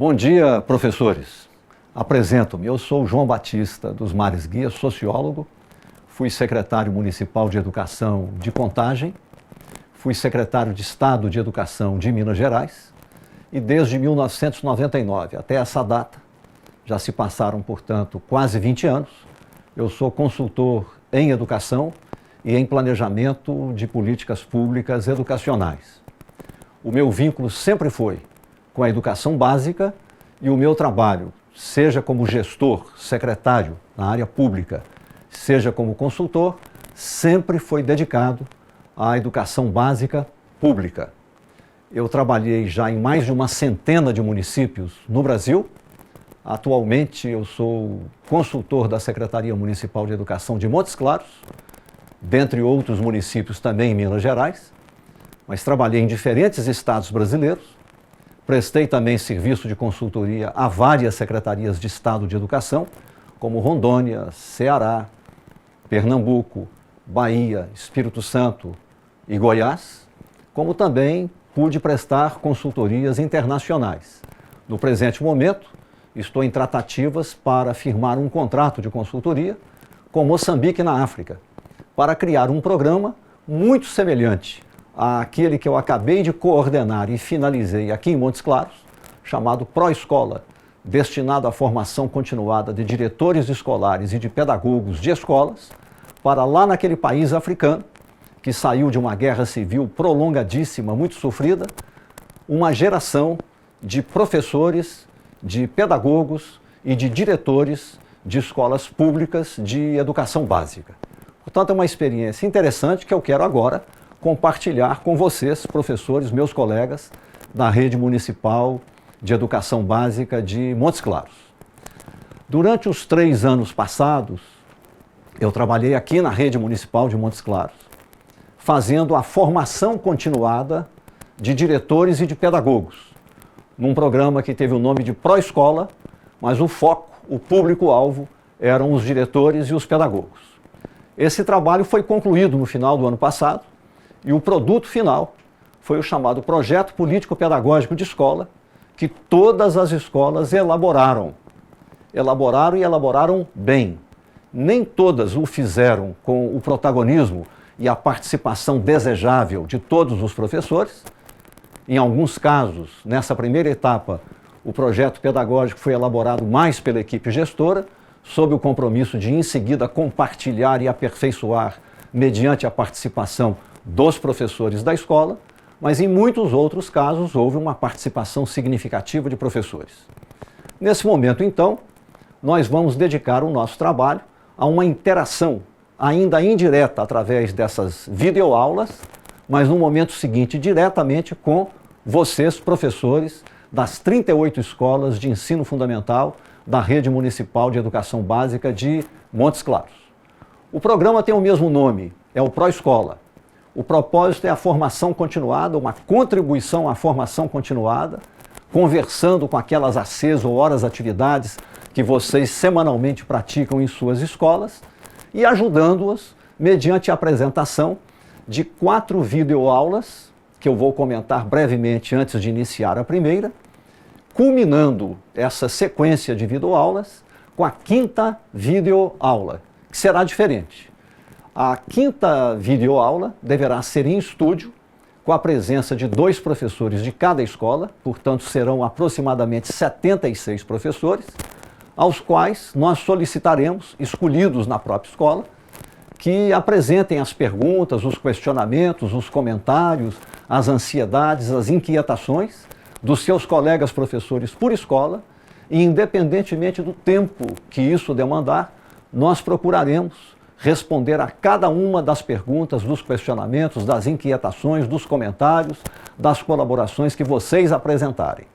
Bom dia, professores. Apresento-me, eu sou João Batista dos Mares Guia, sociólogo, fui secretário municipal de Educação de Contagem, fui secretário de Estado de Educação de Minas Gerais e desde 1999 até essa data, já se passaram, portanto, quase 20 anos, eu sou consultor em educação e em planejamento de políticas públicas educacionais. O meu vínculo sempre foi com a educação básica e o meu trabalho, seja como gestor, secretário na área pública, seja como consultor, sempre foi dedicado à educação básica pública. Eu trabalhei já em mais de uma centena de municípios no Brasil. Atualmente eu sou consultor da Secretaria Municipal de Educação de Montes Claros, dentre outros municípios também em Minas Gerais, mas trabalhei em diferentes estados brasileiros. Prestei também serviço de consultoria a várias secretarias de Estado de Educação, como Rondônia, Ceará, Pernambuco, Bahia, Espírito Santo e Goiás, como também pude prestar consultorias internacionais. No presente momento, estou em tratativas para firmar um contrato de consultoria com Moçambique na África, para criar um programa muito semelhante àquele que eu acabei de coordenar e finalizei aqui em Montes Claros, chamado Pró-Escola, destinado à formação continuada de diretores escolares e de pedagogos de escolas, para lá naquele país africano, que saiu de uma guerra civil prolongadíssima, muito sofrida, uma geração de professores, de pedagogos e de diretores de escolas públicas de educação básica. Portanto, é uma experiência interessante que eu quero agora compartilhar com vocês, professores, meus colegas da Rede Municipal de Educação Básica de Montes Claros. Durante os 3 anos passados, eu trabalhei aqui na Rede Municipal de Montes Claros, fazendo a formação continuada de diretores e de pedagogos, num programa que teve o nome de Pró-Escola, mas o foco, o público-alvo, eram os diretores e os pedagogos. Esse trabalho foi concluído no final do ano passado e o produto final foi o chamado Projeto Político-Pedagógico de Escola, que todas as escolas elaboraram e elaboraram bem. Nem todas o fizeram com o protagonismo e a participação desejável de todos os professores. Em alguns casos, nessa primeira etapa, o projeto pedagógico foi elaborado mais pela equipe gestora, sob o compromisso de, em seguida, compartilhar e aperfeiçoar mediante a participação dos professores da escola, mas em muitos outros casos houve uma participação significativa de professores. Nesse momento, então, nós vamos dedicar o nosso trabalho a uma interação ainda indireta através dessas videoaulas, mas no momento seguinte diretamente com vocês, professores das 38 escolas de ensino fundamental da Rede Municipal de Educação Básica de Montes Claros. O programa tem o mesmo nome, é o Pró-Escola. O propósito é a formação continuada, uma contribuição à formação continuada, conversando com aquelas ACs ou horas atividades que vocês semanalmente praticam em suas escolas e ajudando-as mediante a apresentação de 4 videoaulas, que eu vou comentar brevemente antes de iniciar a primeira, culminando essa sequência de videoaulas com a 5ª videoaula, que será diferente. A 5ª videoaula deverá ser em estúdio, com a presença de 2 professores de cada escola, portanto serão aproximadamente 76 professores, aos quais nós solicitaremos, escolhidos na própria escola, que apresentem as perguntas, os questionamentos, os comentários, as ansiedades, as inquietações dos seus colegas professores por escola e, independentemente do tempo que isso demandar, nós procuraremos responder a cada uma das perguntas, dos questionamentos, das inquietações, dos comentários, das colaborações que vocês apresentarem.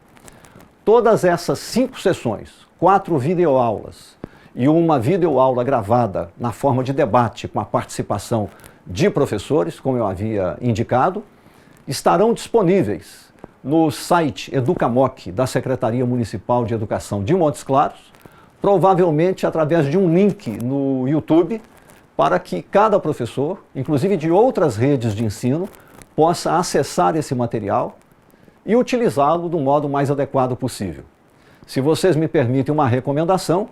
Todas essas 5 sessões, 4 videoaulas e uma videoaula gravada na forma de debate com a participação de professores, como eu havia indicado, estarão disponíveis no site Educamoc da Secretaria Municipal de Educação de Montes Claros, provavelmente através de um link no YouTube, para que cada professor, inclusive de outras redes de ensino, possa acessar esse material e utilizá-lo do modo mais adequado possível. Se vocês me permitem uma recomendação,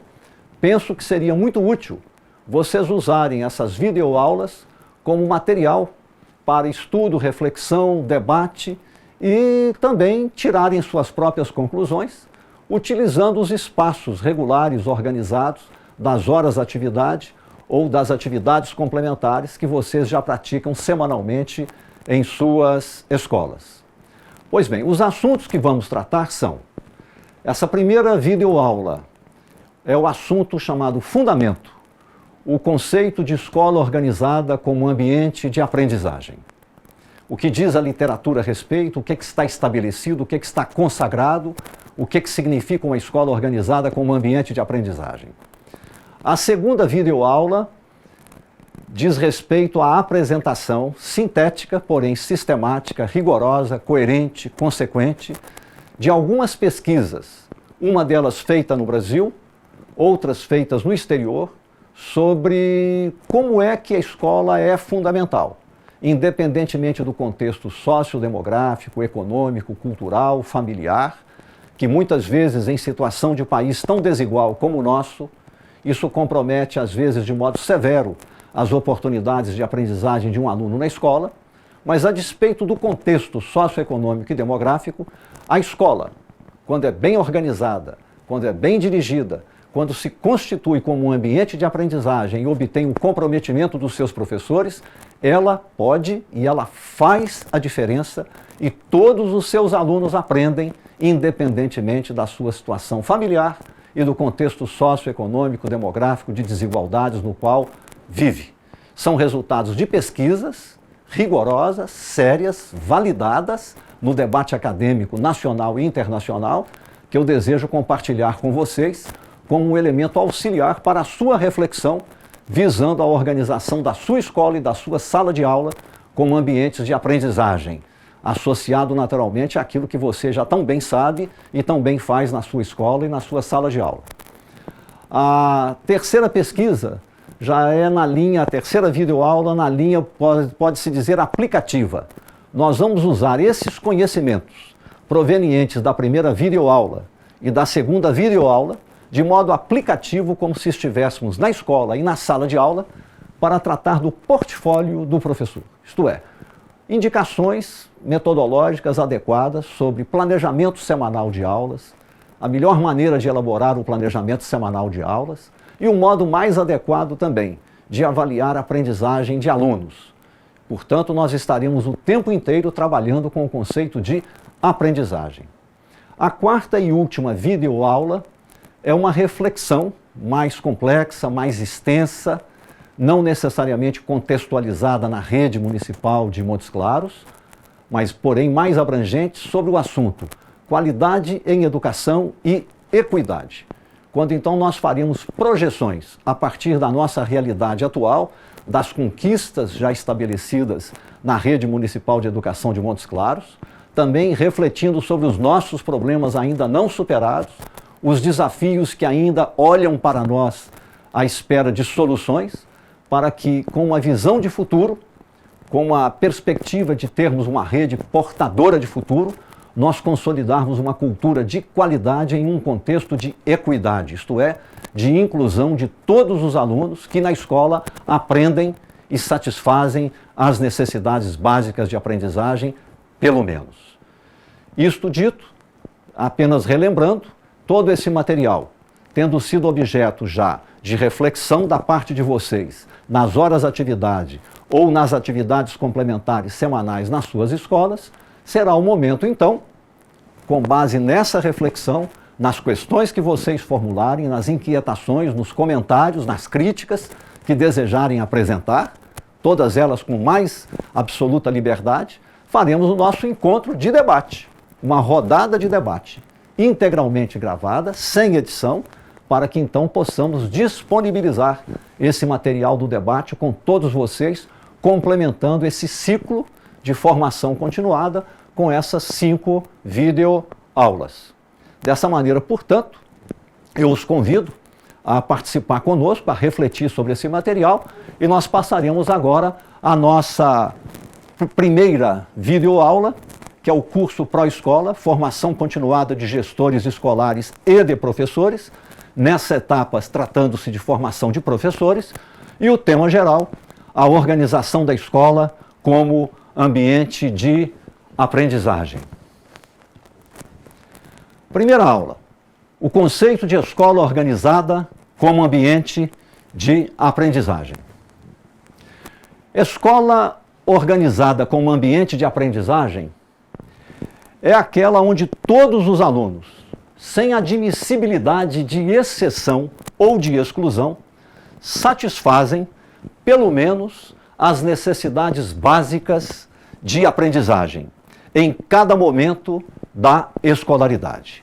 penso que seria muito útil vocês usarem essas videoaulas como material para estudo, reflexão, debate e também tirarem suas próprias conclusões, utilizando os espaços regulares organizados das horas de atividade ou das atividades complementares que vocês já praticam semanalmente em suas escolas. Pois bem, os assuntos que vamos tratar são: essa primeira videoaula é o assunto chamado Fundamento, o conceito de escola organizada como ambiente de aprendizagem. O que diz a literatura a respeito, o que está estabelecido, o que está consagrado, o que significa uma escola organizada como ambiente de aprendizagem. A segunda videoaula diz respeito à apresentação sintética, porém sistemática, rigorosa, coerente, consequente, de algumas pesquisas, uma delas feita no Brasil, outras feitas no exterior, sobre como é que a escola é fundamental, independentemente do contexto sociodemográfico, econômico, cultural, familiar, que muitas vezes em situação de país tão desigual como o nosso, isso compromete às vezes de modo severo as oportunidades de aprendizagem de um aluno na escola, mas a despeito do contexto socioeconômico e demográfico, a escola, quando é bem organizada, quando é bem dirigida, quando se constitui como um ambiente de aprendizagem e obtém o comprometimento dos seus professores, ela pode e ela faz a diferença e todos os seus alunos aprendem, independentemente da sua situação familiar e do contexto socioeconômico, demográfico, de desigualdades no qual vive. São resultados de pesquisas rigorosas, sérias, validadas no debate acadêmico nacional e internacional, que eu desejo compartilhar com vocês como um elemento auxiliar para a sua reflexão, visando a organização da sua escola e da sua sala de aula como ambientes de aprendizagem, associado naturalmente àquilo que você já tão bem sabe e tão bem faz na sua escola e na sua sala de aula. A terceira pesquisa já é na linha, a terceira videoaula na linha, pode-se dizer, aplicativa. Nós vamos usar esses conhecimentos provenientes da primeira videoaula e da segunda videoaula de modo aplicativo, como se estivéssemos na escola e na sala de aula, para tratar do portfólio do professor. Isto é, indicações metodológicas adequadas sobre planejamento semanal de aulas, a melhor maneira de elaborar um planejamento semanal de aulas e um modo mais adequado também de avaliar a aprendizagem de alunos. Portanto, nós estaremos o tempo inteiro trabalhando com o conceito de aprendizagem. A quarta e última videoaula é uma reflexão mais complexa, mais extensa, não necessariamente contextualizada na rede municipal de Montes Claros, mas, porém, mais abrangente sobre o assunto qualidade em educação e equidade. Quando então nós faríamos projeções a partir da nossa realidade atual, das conquistas já estabelecidas na rede municipal de educação de Montes Claros, também refletindo sobre os nossos problemas ainda não superados, os desafios que ainda olham para nós à espera de soluções, para que, com uma visão de futuro, com a perspectiva de termos uma rede portadora de futuro, nós consolidarmos uma cultura de qualidade em um contexto de equidade, isto é, de inclusão de todos os alunos que na escola aprendem e satisfazem as necessidades básicas de aprendizagem, pelo menos. Isto dito, apenas relembrando, todo esse material, tendo sido objeto já de reflexão da parte de vocês nas horas de atividade ou nas atividades complementares semanais nas suas escolas, será o momento, então, com base nessa reflexão, nas questões que vocês formularem, nas inquietações, nos comentários, nas críticas que desejarem apresentar, todas elas com mais absoluta liberdade, faremos o nosso encontro de debate, uma rodada de debate, integralmente gravada, sem edição, para que então possamos disponibilizar esse material do debate com todos vocês, complementando esse ciclo de formação continuada com essas 5 videoaulas. Dessa maneira, portanto, eu os convido a participar conosco, a refletir sobre esse material, e nós passaremos agora a nossa primeira videoaula, que é o curso Pró-Escola, formação continuada de gestores escolares e de professores, nessa etapa tratando-se de formação de professores, e o tema geral, a organização da escola como ambiente de aprendizagem. Primeira aula, o conceito de escola organizada como ambiente de aprendizagem. Escola organizada como ambiente de aprendizagem é aquela onde todos os alunos, sem admissibilidade de exceção ou de exclusão, satisfazem, pelo menos, as necessidades básicas de aprendizagem em cada momento da escolaridade.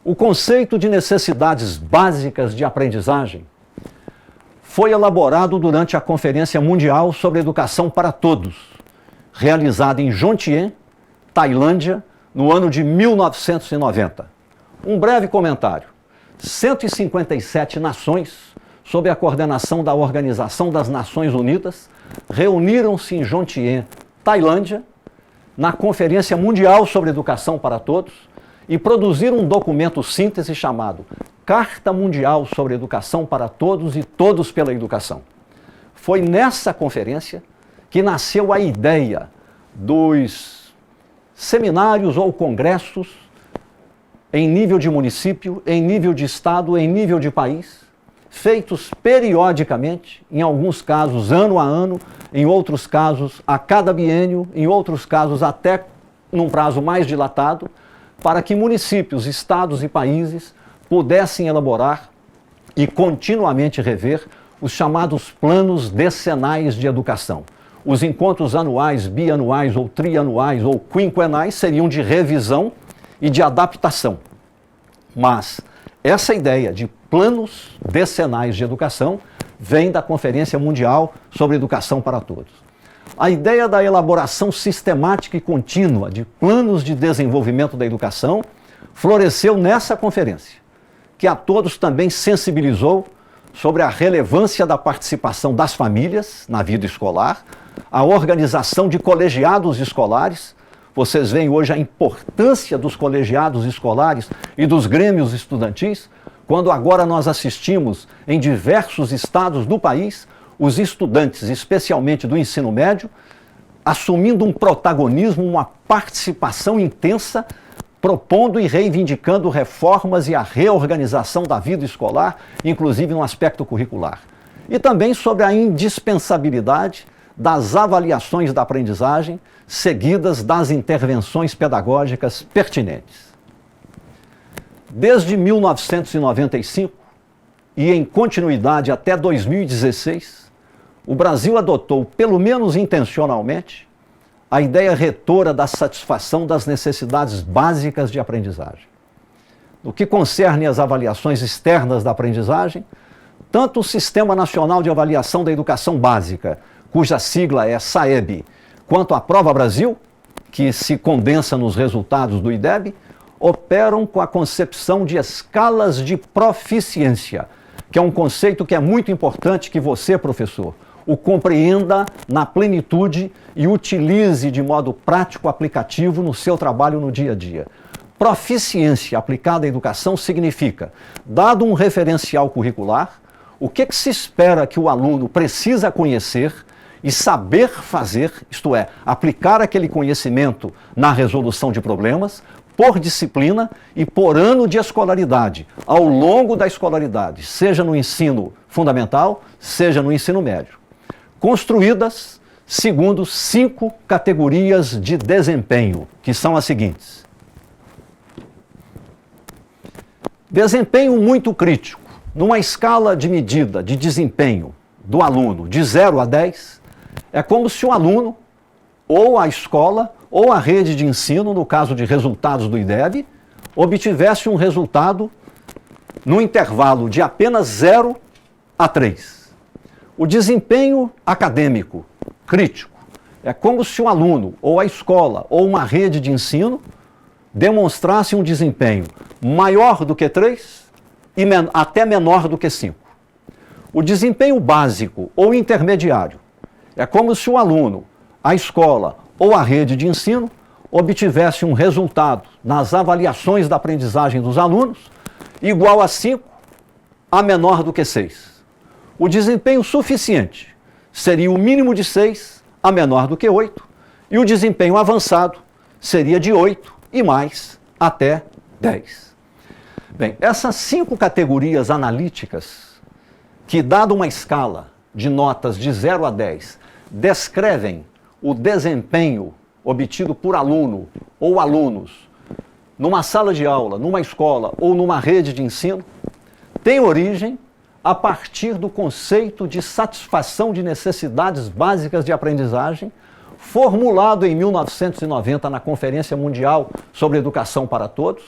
O conceito de necessidades básicas de aprendizagem foi elaborado durante a Conferência Mundial sobre Educação para Todos, realizada em Jomtien, Tailândia, no ano de 1990. Um breve comentário. 157 nações, sob a coordenação da Organização das Nações Unidas, reuniram-se em Jomtien, Tailândia, na Conferência Mundial sobre Educação para Todos e produziram um documento síntese chamado Carta Mundial sobre Educação para Todos e Todos pela Educação. Foi nessa conferência que nasceu a ideia dos seminários ou congressos em nível de município, em nível de estado, em nível de país, feitos periodicamente, em alguns casos ano a ano, em outros casos a cada biênio, em outros casos até num prazo mais dilatado, para que municípios, estados e países pudessem elaborar e continuamente rever os chamados planos decenais de educação. Os encontros anuais, bianuais ou trianuais ou quinquenais seriam de revisão e de adaptação. Mas essa ideia de planos decenais de educação vem da Conferência Mundial sobre Educação para Todos. A ideia da elaboração sistemática e contínua de planos de desenvolvimento da educação floresceu nessa conferência, que a todos também sensibilizou sobre a relevância da participação das famílias na vida escolar, a organização de colegiados escolares. Vocês veem hoje a importância dos colegiados escolares e dos grêmios estudantis, quando agora nós assistimos em diversos estados do país os estudantes, especialmente do ensino médio, assumindo um protagonismo, uma participação intensa, propondo e reivindicando reformas e a reorganização da vida escolar, inclusive no aspecto curricular. E também sobre a indispensabilidade das avaliações da aprendizagem, seguidas das intervenções pedagógicas pertinentes. Desde 1995 e em continuidade até 2016, o Brasil adotou, pelo menos intencionalmente, a ideia retora da satisfação das necessidades básicas de aprendizagem. No que concerne às avaliações externas da aprendizagem, tanto o Sistema Nacional de Avaliação da Educação Básica, cuja sigla é SAEB, quanto a Prova Brasil, que se condensa nos resultados do IDEB, operam com a concepção de escalas de proficiência, que é um conceito que é muito importante que você, professor, o compreenda na plenitude e utilize de modo prático aplicativo no seu trabalho no dia a dia. Proficiência aplicada à educação significa, dado um referencial curricular, o que se espera que o aluno precisa conhecer e saber fazer, isto é, aplicar aquele conhecimento na resolução de problemas, por disciplina e por ano de escolaridade, ao longo da escolaridade, seja no ensino fundamental, seja no ensino médio. Construídas segundo 5 categorias de desempenho, que são as seguintes. Desempenho muito crítico. Numa escala de medida de desempenho do aluno de 0 a 10, é como se o aluno, ou a escola, ou a rede de ensino, no caso de resultados do IDEB, obtivesse um resultado no intervalo de apenas 0 a 3. O desempenho acadêmico crítico é como se o aluno, ou a escola, ou uma rede de ensino demonstrasse um desempenho maior do que 3 e até menor do que 5. O desempenho básico ou intermediário é como se o aluno, a escola ou a rede de ensino obtivesse um resultado nas avaliações da aprendizagem dos alunos igual a 5 a menor do que 6. O desempenho suficiente seria o mínimo de 6 a menor do que 8, e o desempenho avançado seria de 8 e mais até 10. Bem, essas 5 categorias analíticas, que, dada uma escala de notas de 0 a 10, descrevem o desempenho obtido por aluno ou alunos numa sala de aula, numa escola ou numa rede de ensino, tem origem a partir do conceito de satisfação de necessidades básicas de aprendizagem, formulado em 1990 na Conferência Mundial sobre Educação para Todos,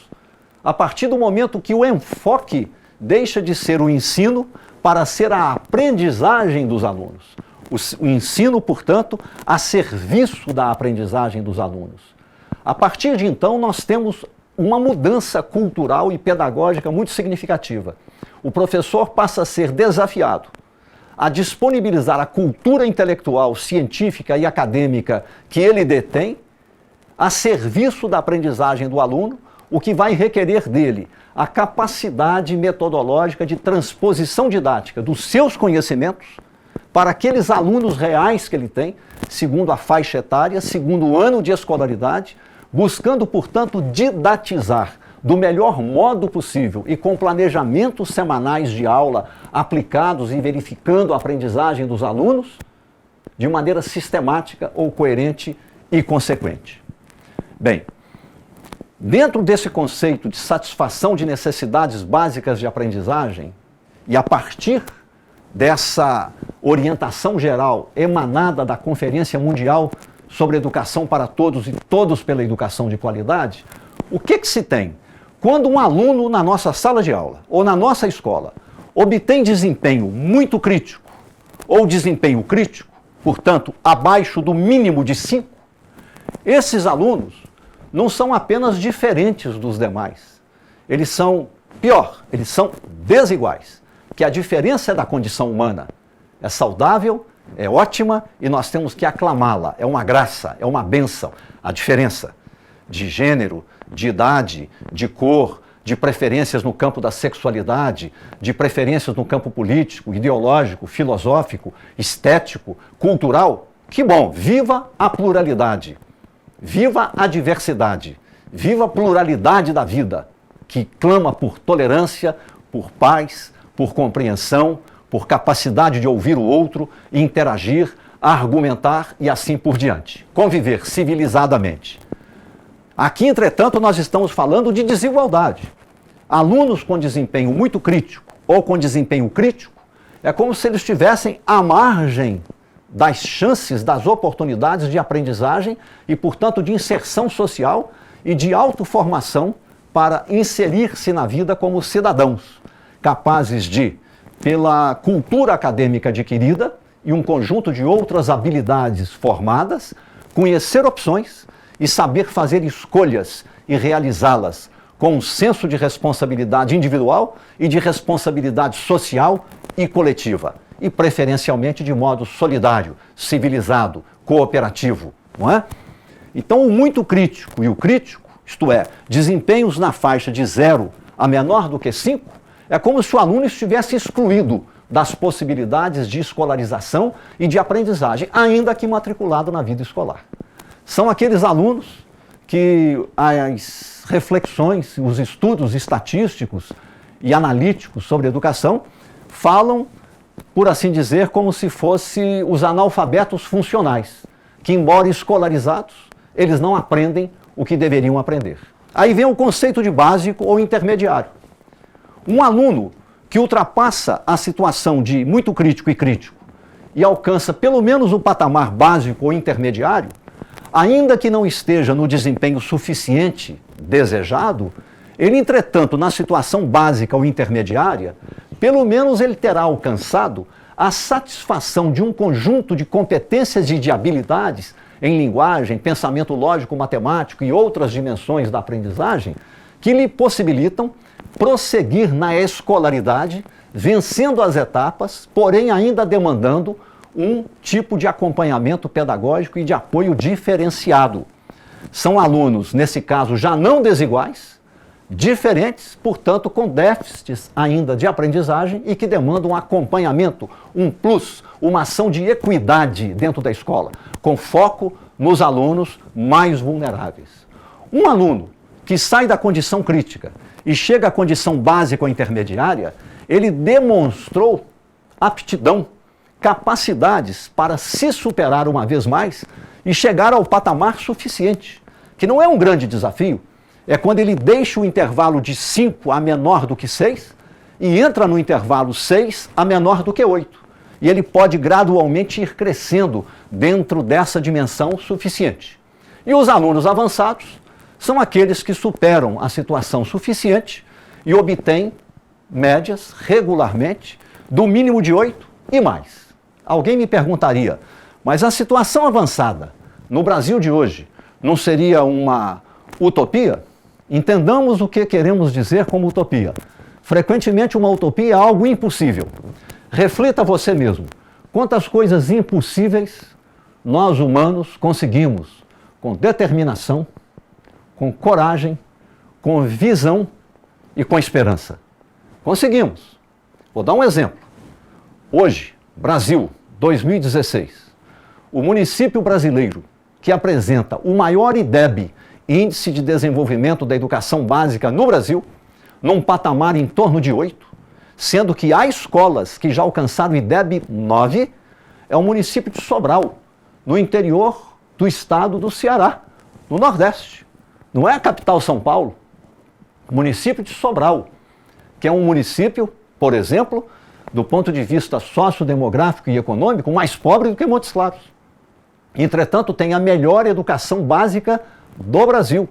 a partir do momento que o enfoque deixa de ser o ensino para ser a aprendizagem dos alunos. O ensino, portanto, a serviço da aprendizagem dos alunos. A partir de então, nós temos uma mudança cultural e pedagógica muito significativa. O professor passa a ser desafiado a disponibilizar a cultura intelectual, científica e acadêmica que ele detém a serviço da aprendizagem do aluno, o que vai requerer dele a capacidade metodológica de transposição didática dos seus conhecimentos para aqueles alunos reais que ele tem, segundo a faixa etária, segundo o ano de escolaridade, buscando, portanto, didatizar do melhor modo possível e com planejamentos semanais de aula aplicados e verificando a aprendizagem dos alunos de maneira sistemática ou coerente e consequente. Bem, dentro desse conceito de satisfação de necessidades básicas de aprendizagem e a partir dessa orientação geral emanada da Conferência Mundial sobre Educação para Todos e Todos pela Educação de Qualidade, o que se tem? Quando um aluno na nossa sala de aula ou na nossa escola obtém desempenho muito crítico ou desempenho crítico, portanto, abaixo do mínimo de 5, esses alunos não são apenas diferentes dos demais. Eles são pior, eles são desiguais. Que a diferença é da condição humana. É saudável, é ótima e nós temos que aclamá-la. É uma graça, é uma bênção. A diferença de gênero, de idade, de cor, de preferências no campo da sexualidade, de preferências no campo político, ideológico, filosófico, estético, cultural. Que bom! Viva a pluralidade! Viva a diversidade! Viva a pluralidade da vida, que clama por tolerância, por paz, por compreensão, por capacidade de ouvir o outro, interagir, argumentar e assim por diante. Conviver civilizadamente. Aqui, entretanto, nós estamos falando de desigualdade. Alunos com desempenho muito crítico ou com desempenho crítico é como se eles estivessem à margem das chances, das oportunidades de aprendizagem e, portanto, de inserção social e de autoformação para inserir-se na vida como cidadãos, capazes de, pela cultura acadêmica adquirida e um conjunto de outras habilidades formadas, conhecer opções e saber fazer escolhas e realizá-las com um senso de responsabilidade individual e de responsabilidade social e coletiva, e preferencialmente de modo solidário, civilizado, cooperativo, não é? Então, o muito crítico e o crítico, isto é, desempenhos na faixa de 0 a menor do que 5, é como se o aluno estivesse excluído das possibilidades de escolarização e de aprendizagem, ainda que matriculado na vida escolar. São aqueles alunos que as reflexões, os estudos estatísticos e analíticos sobre educação falam, por assim dizer, como se fossem os analfabetos funcionais, que, embora escolarizados, eles não aprendem o que deveriam aprender. Aí vem o conceito de básico ou intermediário. Um aluno que ultrapassa a situação de muito crítico e crítico e alcança pelo menos o patamar básico ou intermediário, ainda que não esteja no desempenho suficiente desejado, ele, entretanto, na situação básica ou intermediária, pelo menos ele terá alcançado a satisfação de um conjunto de competências e de habilidades em linguagem, pensamento lógico, matemático e outras dimensões da aprendizagem que lhe possibilitam prosseguir na escolaridade, vencendo as etapas, porém ainda demandando um tipo de acompanhamento pedagógico e de apoio diferenciado. São alunos, nesse caso, já não desiguais, diferentes, portanto, com déficits ainda de aprendizagem e que demandam um acompanhamento, um plus, uma ação de equidade dentro da escola, com foco nos alunos mais vulneráveis. Um aluno que sai da condição crítica e chega à condição básica ou intermediária, ele demonstrou aptidão, capacidades para se superar uma vez mais e chegar ao patamar suficiente, que não é um grande desafio, é quando ele deixa o intervalo de 5 a menor do que 6 e entra no intervalo 6 a menor do que 8. E ele pode gradualmente ir crescendo dentro dessa dimensão suficiente. E os alunos avançados são aqueles que superam a situação suficiente e obtêm médias regularmente do mínimo de 8 e mais. Alguém me perguntaria, mas a situação avançada no Brasil de hoje não seria uma utopia? Entendamos o que queremos dizer como utopia. Frequentemente uma utopia é algo impossível. Reflita você mesmo. Quantas coisas impossíveis nós humanos conseguimos com determinação, com coragem, com visão e com esperança. Conseguimos. Vou dar um exemplo. Hoje, Brasil, 2016, o município brasileiro que apresenta o maior IDEB, Índice de Desenvolvimento da Educação Básica no Brasil, num patamar em torno de 8, sendo que há escolas que já alcançaram o IDEB 9, é o município de Sobral, no interior do estado do Ceará, no Nordeste. Não é a capital São Paulo, o município de Sobral, que é um município, por exemplo, do ponto de vista sociodemográfico e econômico, mais pobre do que Montes Claros. Entretanto, tem a melhor educação básica do Brasil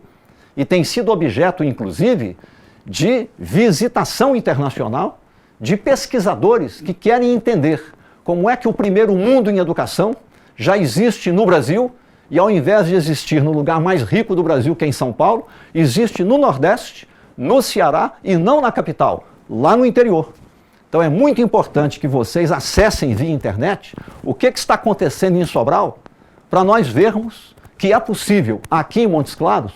e tem sido objeto, inclusive, de visitação internacional de pesquisadores que querem entender como é que o primeiro mundo em educação já existe no Brasil e, ao invés de existir no lugar mais rico do Brasil, que é em São Paulo, existe no Nordeste, no Ceará e não na capital, lá no interior. Então é muito importante que vocês acessem via internet o que está acontecendo em Sobral, para nós vermos que é possível, aqui em Montes Claros,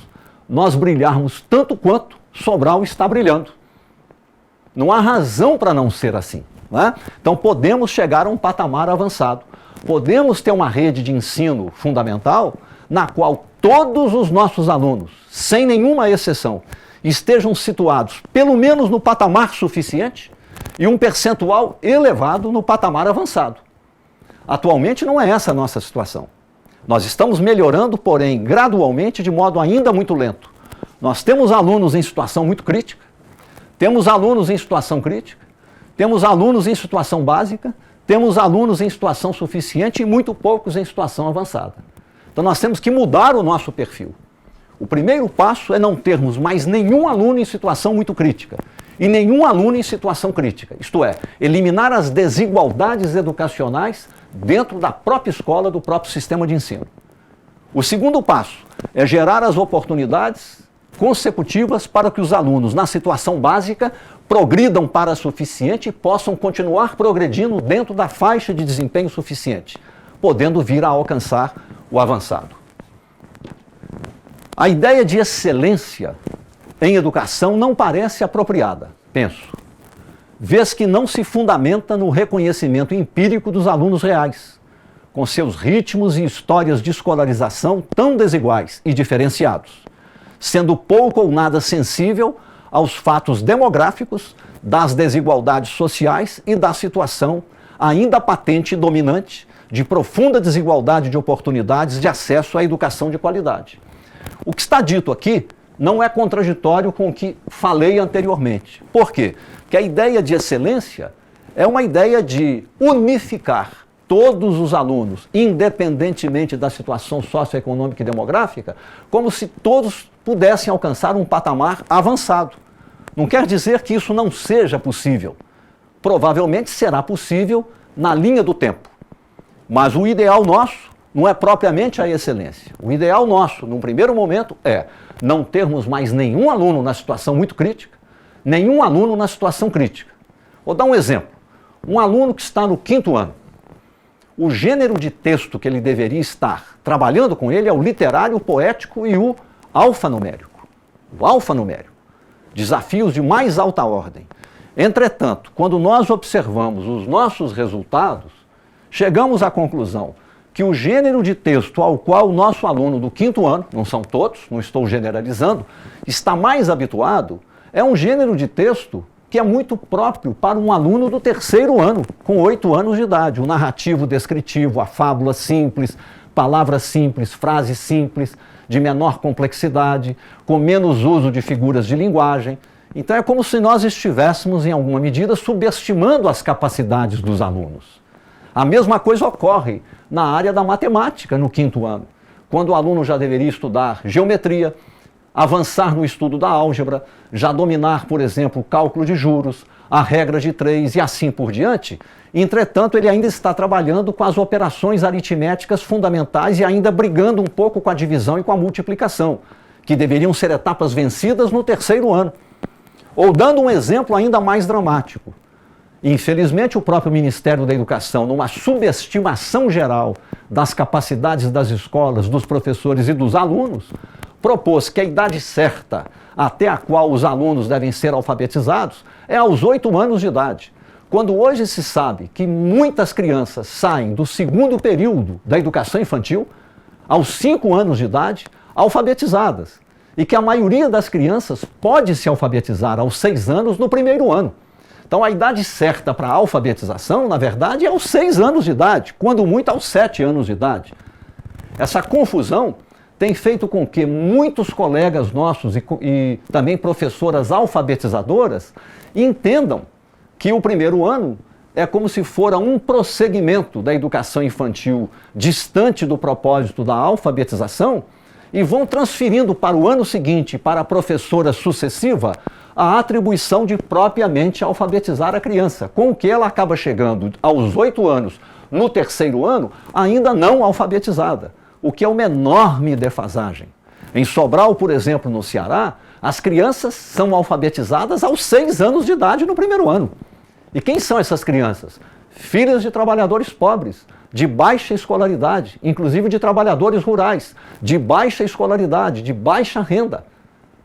nós brilharmos tanto quanto Sobral está brilhando. Não há razão para não ser assim, né? Então podemos chegar a um patamar avançado. Podemos ter uma rede de ensino fundamental na qual todos os nossos alunos, sem nenhuma exceção, estejam situados pelo menos no patamar suficiente e um percentual elevado no patamar avançado. Atualmente não é essa a nossa situação. Nós estamos melhorando, porém, gradualmente, de modo ainda muito lento. Nós temos alunos em situação muito crítica, temos alunos em situação crítica, temos alunos em situação básica, temos alunos em situação suficiente e muito poucos em situação avançada. Então nós temos que mudar o nosso perfil. O primeiro passo é não termos mais nenhum aluno em situação muito crítica e nenhum aluno em situação crítica. Isto é, eliminar as desigualdades educacionais dentro da própria escola, do próprio sistema de ensino. O segundo passo é gerar as oportunidades consecutivas para que os alunos, na situação básica, progridam para a suficiente e possam continuar progredindo dentro da faixa de desempenho suficiente, podendo vir a alcançar o avançado. A ideia de excelência em educação não parece apropriada, penso, vez que não se fundamenta no reconhecimento empírico dos alunos reais, com seus ritmos e histórias de escolarização tão desiguais e diferenciados, sendo pouco ou nada sensível aos fatos demográficos, das desigualdades sociais e da situação ainda patente e dominante de profunda desigualdade de oportunidades de acesso à educação de qualidade. O que está dito aqui não é contraditório com o que falei anteriormente. Por quê? Porque a ideia de excelência é uma ideia de unificar todos os alunos, independentemente da situação socioeconômica e demográfica, como se todos pudessem alcançar um patamar avançado. Não quer dizer que isso não seja possível. Provavelmente será possível na linha do tempo. Mas o ideal nosso não é propriamente a excelência. O ideal nosso, num primeiro momento, é não termos mais nenhum aluno na situação muito crítica, nenhum aluno na situação crítica. Vou dar um exemplo. Um aluno que está no 5º ano. o gênero de texto que ele deveria estar trabalhando com ele é o literário, o poético e o alfanumérico. O alfanumérico. Desafios de mais alta ordem. Entretanto, quando nós observamos os nossos resultados, chegamos à conclusão que o gênero de texto ao qual o nosso aluno do 5º ano, não são todos, não estou generalizando, está mais habituado, é um gênero de texto que é muito próprio para um aluno do 3º ano, com 8 anos de idade. O narrativo descritivo, a fábula simples, palavras simples, frases simples, de menor complexidade, com menos uso de figuras de linguagem. Então é como se nós estivéssemos, em alguma medida, subestimando as capacidades dos alunos. A mesma coisa ocorre na área da matemática no 5º ano, quando o aluno já deveria estudar geometria, avançar no estudo da álgebra, já dominar, por exemplo, o cálculo de juros, a regra de 3 e assim por diante. Entretanto, ele ainda está trabalhando com as operações aritméticas fundamentais e ainda brigando um pouco com a divisão e com a multiplicação, que deveriam ser etapas vencidas no 3º ano. Ou dando um exemplo ainda mais dramático. Infelizmente, o próprio Ministério da Educação, numa subestimação geral das capacidades das escolas, dos professores e dos alunos, propôs que a idade certa até a qual os alunos devem ser alfabetizados é aos 8 anos de idade. Quando hoje se sabe que muitas crianças saem do 2º período da educação infantil, aos 5 anos de idade, alfabetizadas. E que a maioria das crianças pode se alfabetizar aos 6 anos no 1º ano. Então a idade certa para a alfabetização, na verdade, é aos 6 anos de idade, quando muito aos 7 anos de idade. Essa confusão tem feito com que muitos colegas nossos e também professoras alfabetizadoras entendam que o 1º ano é como se fora um prosseguimento da educação infantil distante do propósito da alfabetização e vão transferindo para o ano seguinte, para a professora sucessiva, a atribuição de propriamente alfabetizar a criança, com o que ela acaba chegando aos 8 anos, no 3º ano, ainda não alfabetizada, o que é uma enorme defasagem. Em Sobral, por exemplo, no Ceará, as crianças são alfabetizadas aos 6 anos de idade no 1º ano. E quem são essas crianças? Filhas de trabalhadores pobres, de baixa escolaridade, inclusive de trabalhadores rurais, de baixa escolaridade, de baixa renda.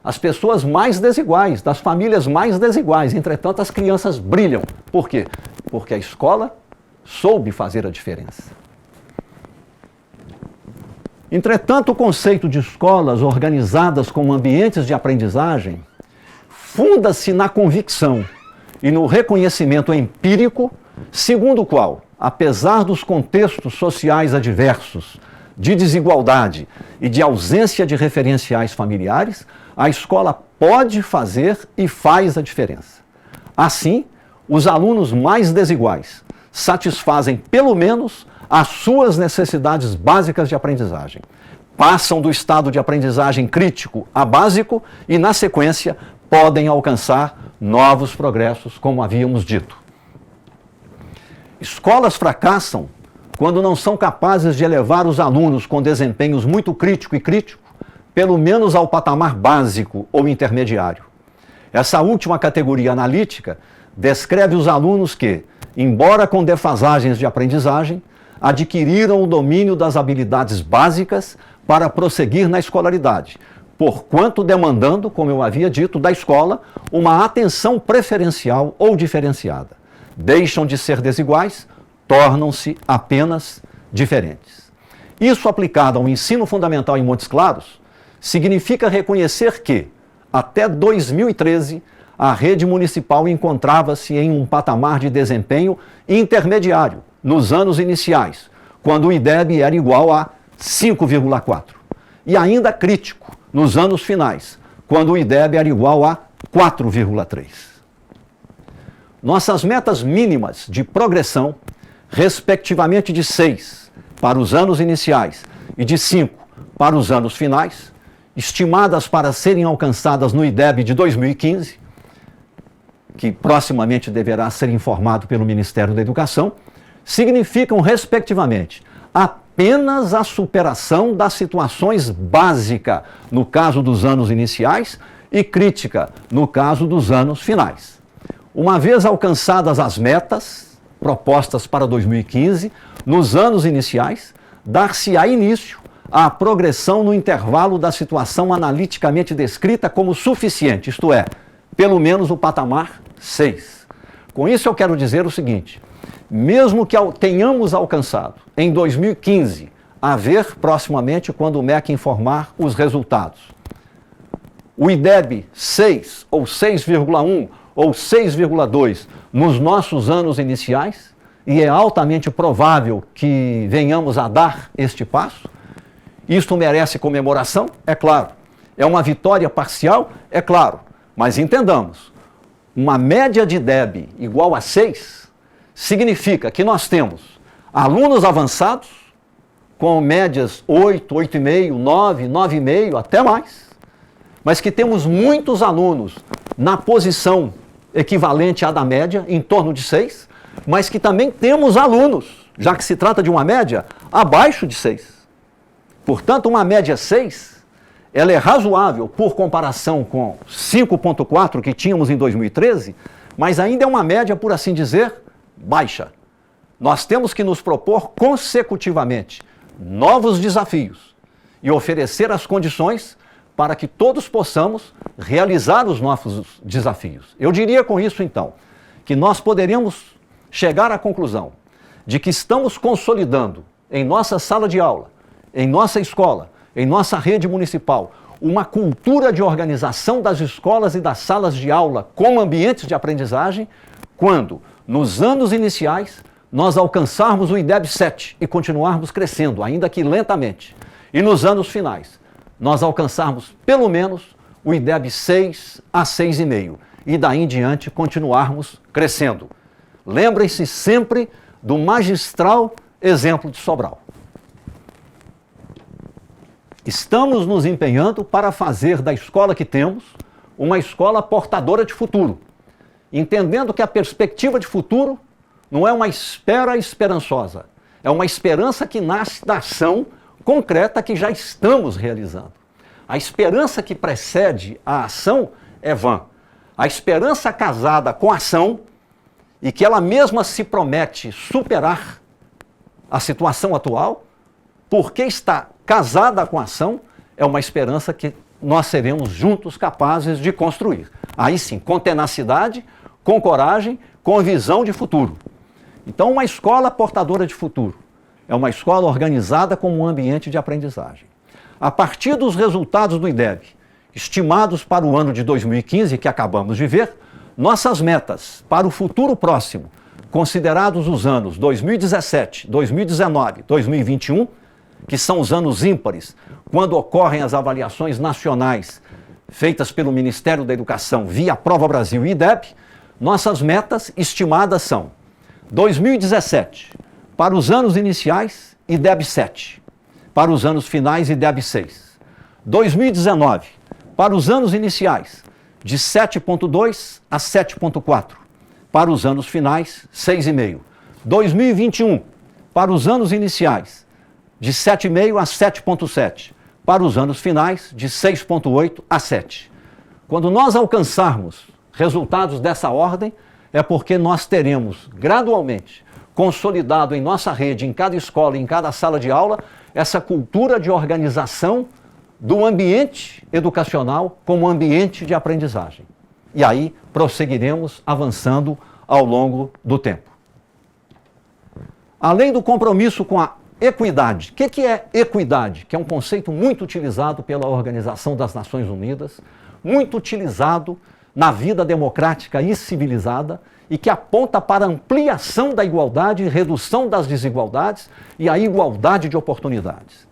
As pessoas mais desiguais, das famílias mais desiguais. Entretanto, as crianças brilham. Por quê? Porque a escola soube fazer a diferença. Entretanto, o conceito de escolas organizadas como ambientes de aprendizagem funda-se na convicção e no reconhecimento empírico, segundo o qual, apesar dos contextos sociais adversos, de desigualdade e de ausência de referenciais familiares, a escola pode fazer e faz a diferença. Assim, os alunos mais desiguais satisfazem, pelo menos, as suas necessidades básicas de aprendizagem. Passam do estado de aprendizagem crítico a básico e, na sequência, podem alcançar novos progressos, como havíamos dito. Escolas fracassam quando não são capazes de elevar os alunos com desempenhos muito crítico e crítico, pelo menos ao patamar básico ou intermediário. Essa última categoria analítica descreve os alunos que, embora com defasagens de aprendizagem, adquiriram o domínio das habilidades básicas para prosseguir na escolaridade, porquanto demandando, como eu havia dito, da escola uma atenção preferencial ou diferenciada. Deixam de ser desiguais, tornam-se apenas diferentes. Isso aplicado ao ensino fundamental em Montes Claros, significa reconhecer que, até 2013, a rede municipal encontrava-se em um patamar de desempenho intermediário nos anos iniciais, quando o IDEB era igual a 5,4, e ainda crítico nos anos finais, quando o IDEB era igual a 4,3. Nossas metas mínimas de progressão, respectivamente de 6 para os anos iniciais e de 5 para os anos finais, estimadas para serem alcançadas no IDEB de 2015, que proximamente deverá ser informado pelo Ministério da Educação, significam, respectivamente, apenas a superação das situações básica no caso dos anos iniciais e crítica no caso dos anos finais. Uma vez alcançadas as metas, propostas para 2015, nos anos iniciais, dar-se-á início à progressão no intervalo da situação analiticamente descrita como suficiente, isto é, pelo menos o patamar 6. Com isso eu quero dizer o seguinte, mesmo que tenhamos alcançado em 2015, a ver proximamente quando o MEC informar os resultados, o IDEB 6 ou 6,1 ou 6,2 nos nossos anos iniciais, e é altamente provável que venhamos a dar este passo, isto merece comemoração? É claro. É uma vitória parcial? É claro. Mas entendamos, uma média de IDEB igual a 6 significa que nós temos alunos avançados com médias 8, 8,5, 9, 9,5, até mais, mas que temos muitos alunos na posição equivalente à da média, em torno de 6, mas que também temos alunos, já que se trata de uma média, abaixo de 6. Portanto, uma média 6, ela é razoável por comparação com 5,4 que tínhamos em 2013, mas ainda é uma média, por assim dizer, baixa. Nós temos que nos propor consecutivamente novos desafios e oferecer as condições para que todos possamos realizar os nossos desafios. Eu diria com isso, então, que nós poderíamos chegar à conclusão de que estamos consolidando em nossa sala de aula, em nossa escola, em nossa rede municipal, uma cultura de organização das escolas e das salas de aula como ambientes de aprendizagem, quando, nos anos iniciais, nós alcançarmos o IDEB 7 e continuarmos crescendo, ainda que lentamente, e nos anos finais, nós alcançarmos pelo menos o IDEB 6 a 6,5 e daí em diante continuarmos crescendo. Lembrem-se sempre do magistral exemplo de Sobral. Estamos nos empenhando para fazer da escola que temos uma escola portadora de futuro, entendendo que a perspectiva de futuro não é uma espera esperançosa, é uma esperança que nasce da ação concreta que já estamos realizando. A esperança que precede a ação é vã. A esperança casada com a ação e que ela mesma se promete superar a situação atual, porque está casada com a ação, é uma esperança que nós seremos juntos capazes de construir. Aí sim, com tenacidade, com coragem, com visão de futuro. Então, uma escola portadora de futuro é uma escola organizada como um ambiente de aprendizagem. A partir dos resultados do IDEB, estimados para o ano de 2015, que acabamos de ver, nossas metas para o futuro próximo, considerados os anos 2017, 2019, 2021, que são os anos ímpares, quando ocorrem as avaliações nacionais feitas pelo Ministério da Educação via Prova Brasil e IDEB, nossas metas estimadas são 2017, para os anos iniciais, IDEB 7, para os anos finais, IDEB 6. 2019, para os anos iniciais, de 7,2 a 7,4, para os anos finais, 6,5. 2021, para os anos iniciais, de 7,5 a 7,7, para os anos finais, de 6,8 a 7. Quando nós alcançarmos resultados dessa ordem, é porque nós teremos gradualmente consolidado em nossa rede, em cada escola, em cada sala de aula, essa cultura de organização do ambiente educacional como ambiente de aprendizagem. E aí prosseguiremos avançando ao longo do tempo. Além do compromisso com a equidade. O que é equidade? Que é um conceito muito utilizado pela Organização das Nações Unidas, muito utilizado na vida democrática e civilizada e que aponta para a ampliação da igualdade, redução das desigualdades e a igualdade de oportunidades.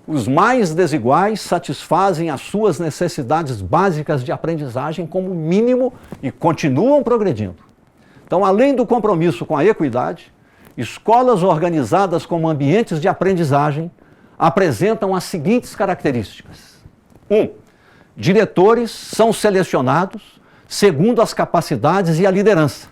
Os mais desiguais satisfazem as suas necessidades básicas de aprendizagem como mínimo e continuam progredindo. Então, além do compromisso com a equidade, escolas organizadas como ambientes de aprendizagem apresentam as seguintes características. 1. Diretores são selecionados segundo as capacidades e a liderança.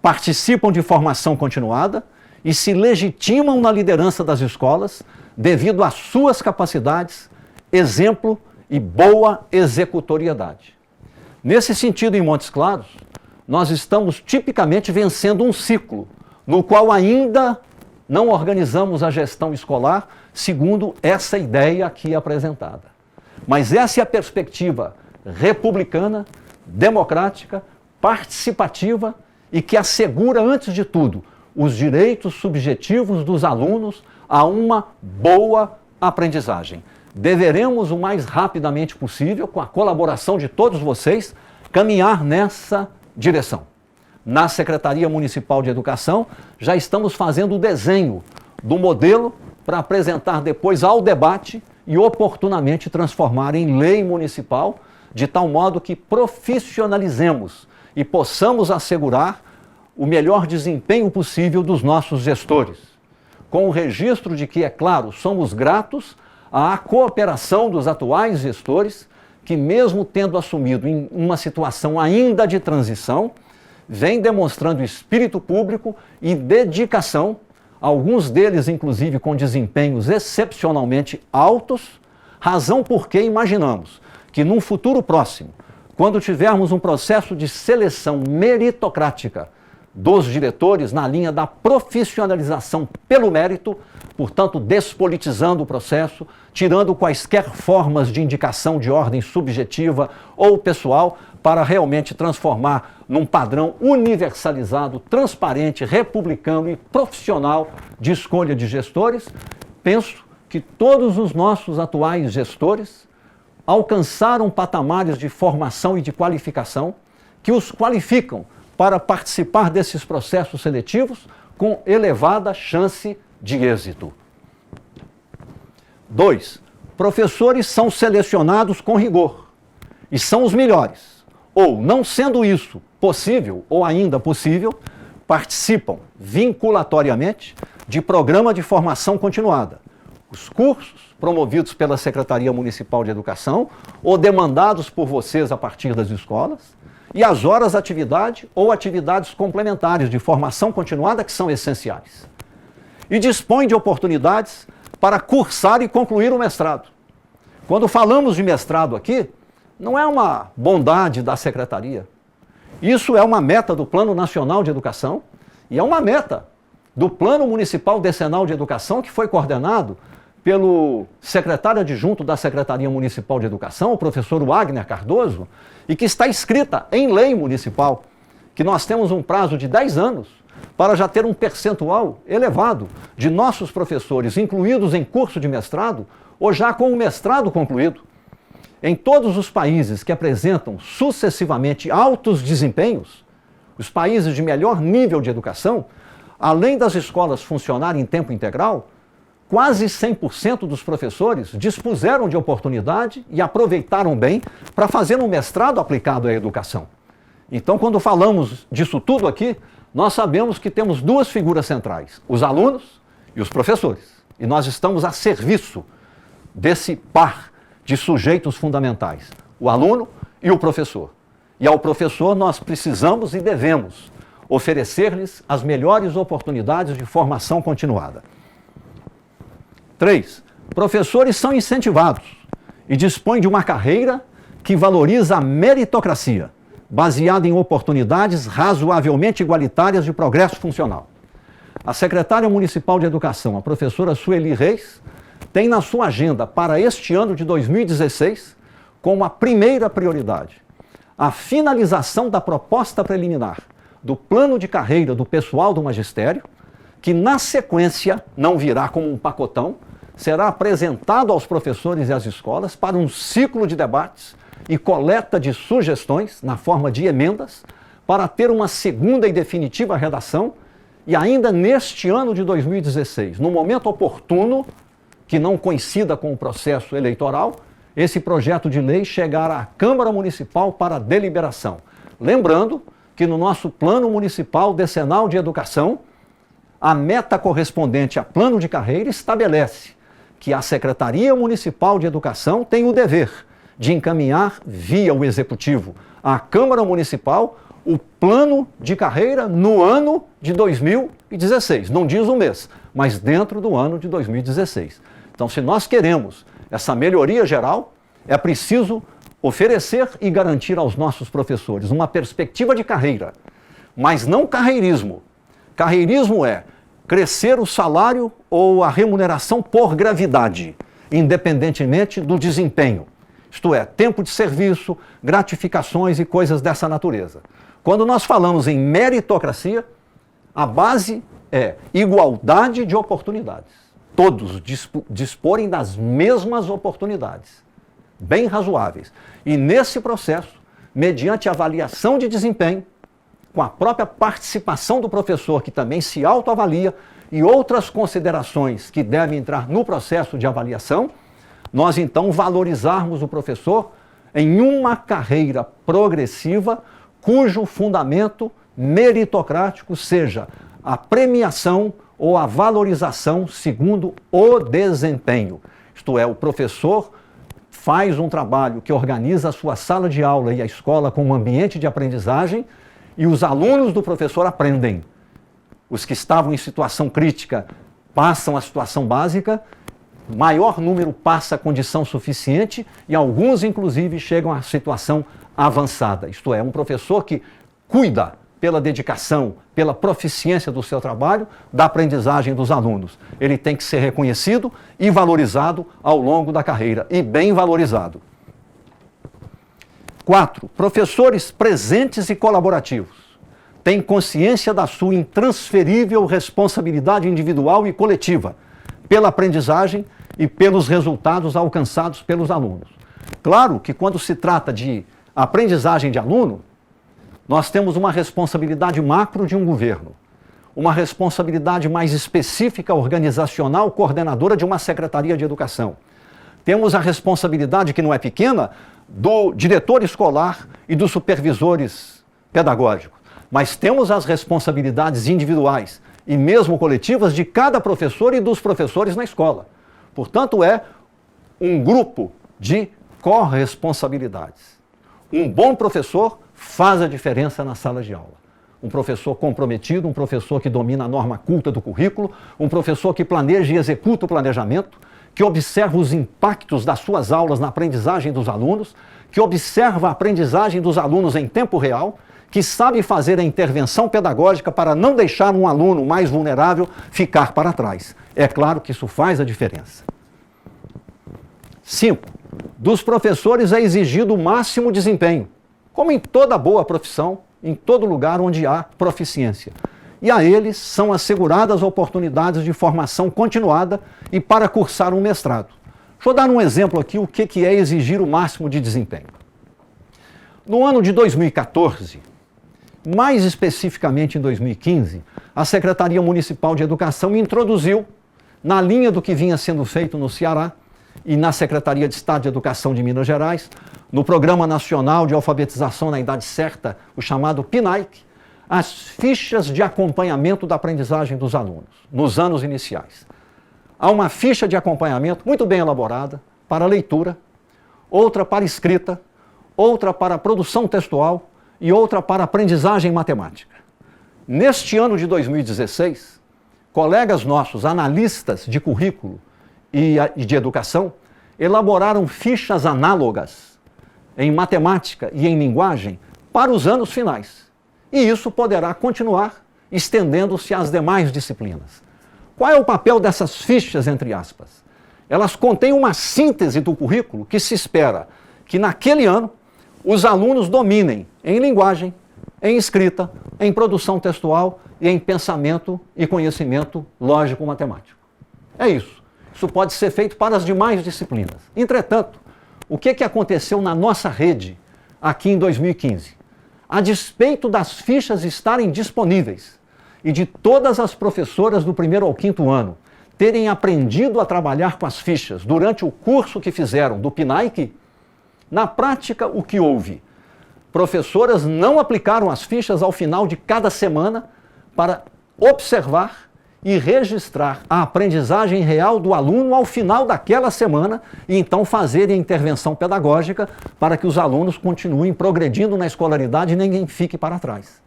Participam de formação continuada e se legitimam na liderança das escolas devido às suas capacidades, exemplo e boa executoriedade. Nesse sentido, em Montes Claros, nós estamos tipicamente vencendo um ciclo, no qual ainda não organizamos a gestão escolar segundo essa ideia aqui apresentada. Mas essa é a perspectiva republicana, democrática, participativa e que assegura, antes de tudo, os direitos subjetivos dos alunos a uma boa aprendizagem. Deveremos, o mais rapidamente possível, com a colaboração de todos vocês, caminhar nessa direção. Na Secretaria Municipal de Educação, já estamos fazendo o desenho do modelo para apresentar depois ao debate e oportunamente transformar em lei municipal, de tal modo que profissionalizemos e possamos assegurar o melhor desempenho possível dos nossos gestores. Com o registro de que, é claro, somos gratos à cooperação dos atuais gestores, que mesmo tendo assumido em uma situação ainda de transição, vem demonstrando espírito público e dedicação, alguns deles inclusive com desempenhos excepcionalmente altos, razão por que imaginamos que num futuro próximo, quando tivermos um processo de seleção meritocrática dos diretores na linha da profissionalização pelo mérito, portanto despolitizando o processo, tirando quaisquer formas de indicação de ordem subjetiva ou pessoal, para realmente transformar num padrão universalizado, transparente, republicano e profissional de escolha de gestores, penso que todos os nossos atuais gestores alcançaram patamares de formação e de qualificação que os qualificam para participar desses processos seletivos com elevada chance de êxito. 2. Professores são selecionados com rigor e são os melhores. Ou, não sendo isso possível, ou ainda possível, participam vinculatoriamente de programa de formação continuada. Os cursos promovidos pela Secretaria Municipal de Educação ou demandados por vocês a partir das escolas, e as horas de atividade ou atividades complementares de formação continuada que são essenciais. E dispõe de oportunidades para cursar e concluir o mestrado. Quando falamos de mestrado aqui, não é uma bondade da Secretaria. Isso é uma meta do Plano Nacional de Educação e é uma meta do Plano Municipal Decenal de Educação, que foi coordenado pelo secretário adjunto da Secretaria Municipal de Educação, o professor Wagner Cardoso, e que está escrita em lei municipal, que nós temos um prazo de 10 anos para já ter um percentual elevado de nossos professores incluídos em curso de mestrado ou já com o mestrado concluído. Em todos os países que apresentam sucessivamente altos desempenhos, os países de melhor nível de educação, além das escolas funcionarem em tempo integral, quase 100% dos professores dispuseram de oportunidade e aproveitaram bem para fazer um mestrado aplicado à educação. Então, quando falamos disso tudo aqui, nós sabemos que temos duas figuras centrais, os alunos e os professores. E nós estamos a serviço desse par de sujeitos fundamentais, o aluno e o professor. E ao professor nós precisamos e devemos oferecer-lhes as melhores oportunidades de formação continuada. 3. Professores são incentivados e dispõem de uma carreira que valoriza a meritocracia, baseada em oportunidades razoavelmente igualitárias de progresso funcional. A secretária municipal de Educação, a professora Sueli Reis, tem na sua agenda para este ano de 2016, como a primeira prioridade, a finalização da proposta preliminar do plano de carreira do pessoal do magistério, que na sequência não virá como um pacotão, será apresentado aos professores e às escolas para um ciclo de debates e coleta de sugestões na forma de emendas para ter uma segunda e definitiva redação e ainda neste ano de 2016, no momento oportuno, que não coincida com o processo eleitoral, esse projeto de lei chegar à Câmara Municipal para deliberação. Lembrando que no nosso Plano Municipal Decenal de Educação, a meta correspondente a plano de carreira estabelece que a Secretaria Municipal de Educação tem o dever de encaminhar via o Executivo à Câmara Municipal o plano de carreira no ano de 2016. Não diz o mês, mas dentro do ano de 2016. Então, se nós queremos essa melhoria geral, é preciso oferecer e garantir aos nossos professores uma perspectiva de carreira, mas não carreirismo. Carreirismo é crescer o salário ou a remuneração por gravidade, independentemente do desempenho. Isto é, tempo de serviço, gratificações e coisas dessa natureza. Quando nós falamos em meritocracia, a base é igualdade de oportunidades. Todos disporem das mesmas oportunidades, bem razoáveis. E nesse processo, mediante avaliação de desempenho, com a própria participação do professor, que também se autoavalia, e outras considerações que devem entrar no processo de avaliação, nós então valorizarmos o professor em uma carreira progressiva cujo fundamento meritocrático seja a premiação ou a valorização segundo o desempenho. Isto é, o professor faz um trabalho que organiza a sua sala de aula e a escola com um ambiente de aprendizagem e os alunos do professor aprendem. Os que estavam em situação crítica passam a situação básica, maior número passa a condição suficiente e alguns, inclusive, chegam à situação avançada. Isto é, um professor que cuida pela dedicação, pela proficiência do seu trabalho, da aprendizagem dos alunos. Ele tem que ser reconhecido e valorizado ao longo da carreira, e bem valorizado. 4. Professores presentes e colaborativos. Têm consciência da sua intransferível responsabilidade individual e coletiva pela aprendizagem e pelos resultados alcançados pelos alunos. Claro que quando se trata de aprendizagem de aluno, nós temos uma responsabilidade macro de um governo, uma responsabilidade mais específica, organizacional, coordenadora de uma secretaria de educação. Temos a responsabilidade, que não é pequena, do diretor escolar e dos supervisores pedagógicos. Mas temos as responsabilidades individuais e mesmo coletivas de cada professor e dos professores na escola. Portanto, é um grupo de corresponsabilidades. Um bom professor faz a diferença na sala de aula. Um professor comprometido, um professor que domina a norma culta do currículo, um professor que planeja e executa o planejamento, que observa os impactos das suas aulas na aprendizagem dos alunos, que observa a aprendizagem dos alunos em tempo real, que sabe fazer a intervenção pedagógica para não deixar um aluno mais vulnerável ficar para trás. É claro que isso faz a diferença. 5. Dos professores é exigido o máximo desempenho, como em toda boa profissão, em todo lugar onde há proficiência. E a eles são asseguradas oportunidades de formação continuada e para cursar um mestrado. Deixa eu dar um exemplo aqui o que é exigir o máximo de desempenho. No ano de 2014, mais especificamente em 2015, a Secretaria Municipal de Educação introduziu, na linha do que vinha sendo feito no Ceará e na Secretaria de Estado de Educação de Minas Gerais, no Programa Nacional de Alfabetização na Idade Certa, o chamado PNAEC, as fichas de acompanhamento da aprendizagem dos alunos, nos anos iniciais. Há uma ficha de acompanhamento muito bem elaborada para leitura, outra para escrita, outra para produção textual e outra para aprendizagem matemática. Neste ano de 2016, colegas nossos, analistas de currículo e de educação, elaboraram fichas análogas em matemática e em linguagem para os anos finais. E isso poderá continuar estendendo-se às demais disciplinas. Qual é o papel dessas fichas, entre aspas? Elas contêm uma síntese do currículo que se espera que naquele ano os alunos dominem em linguagem, em escrita, em produção textual e em pensamento e conhecimento lógico-matemático. É isso. Isso pode ser feito para as demais disciplinas. Entretanto, o que aconteceu na nossa rede aqui em 2015? A despeito das fichas estarem disponíveis e de todas as professoras do 1º ao 5º ano terem aprendido a trabalhar com as fichas durante o curso que fizeram do PNAEC, na prática o que houve? Professoras não aplicaram as fichas ao final de cada semana para observar e registrar a aprendizagem real do aluno ao final daquela semana e então fazer a intervenção pedagógica para que os alunos continuem progredindo na escolaridade e ninguém fique para trás.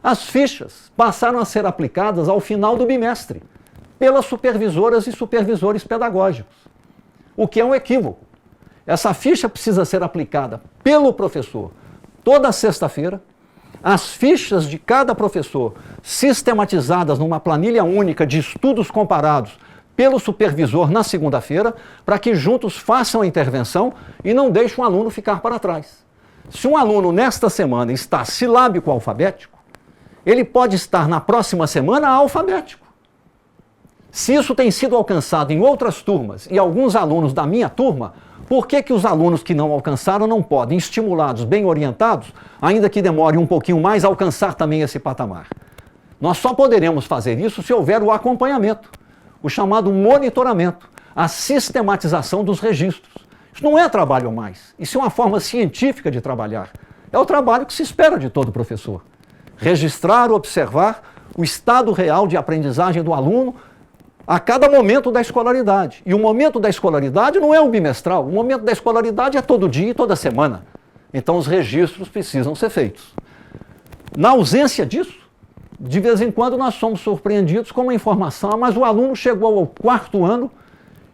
As fichas passaram a ser aplicadas ao final do bimestre pelas supervisoras e supervisores pedagógicos, o que é um equívoco. Essa ficha precisa ser aplicada pelo professor toda sexta-feira. As fichas de cada professor sistematizadas numa planilha única de estudos comparados pelo supervisor na segunda-feira, para que juntos façam a intervenção e não deixem um aluno ficar para trás. Se um aluno nesta semana está silábico alfabético, ele pode estar na próxima semana alfabético. Se isso tem sido alcançado em outras turmas e alguns alunos da minha turma, por que os alunos que não alcançaram não podem, estimulados, bem orientados, ainda que demore um pouquinho mais, alcançar também esse patamar? Nós só poderemos fazer isso se houver o acompanhamento, o chamado monitoramento, a sistematização dos registros. Isso não é trabalho a mais, isso é uma forma científica de trabalhar. É o trabalho que se espera de todo professor. Registrar, observar o estado real de aprendizagem do aluno a cada momento da escolaridade. E o momento da escolaridade não é um bimestral, o momento da escolaridade é todo dia e toda semana. Então os registros precisam ser feitos. Na ausência disso, de vez em quando nós somos surpreendidos com uma informação, mas o aluno chegou ao 4º ano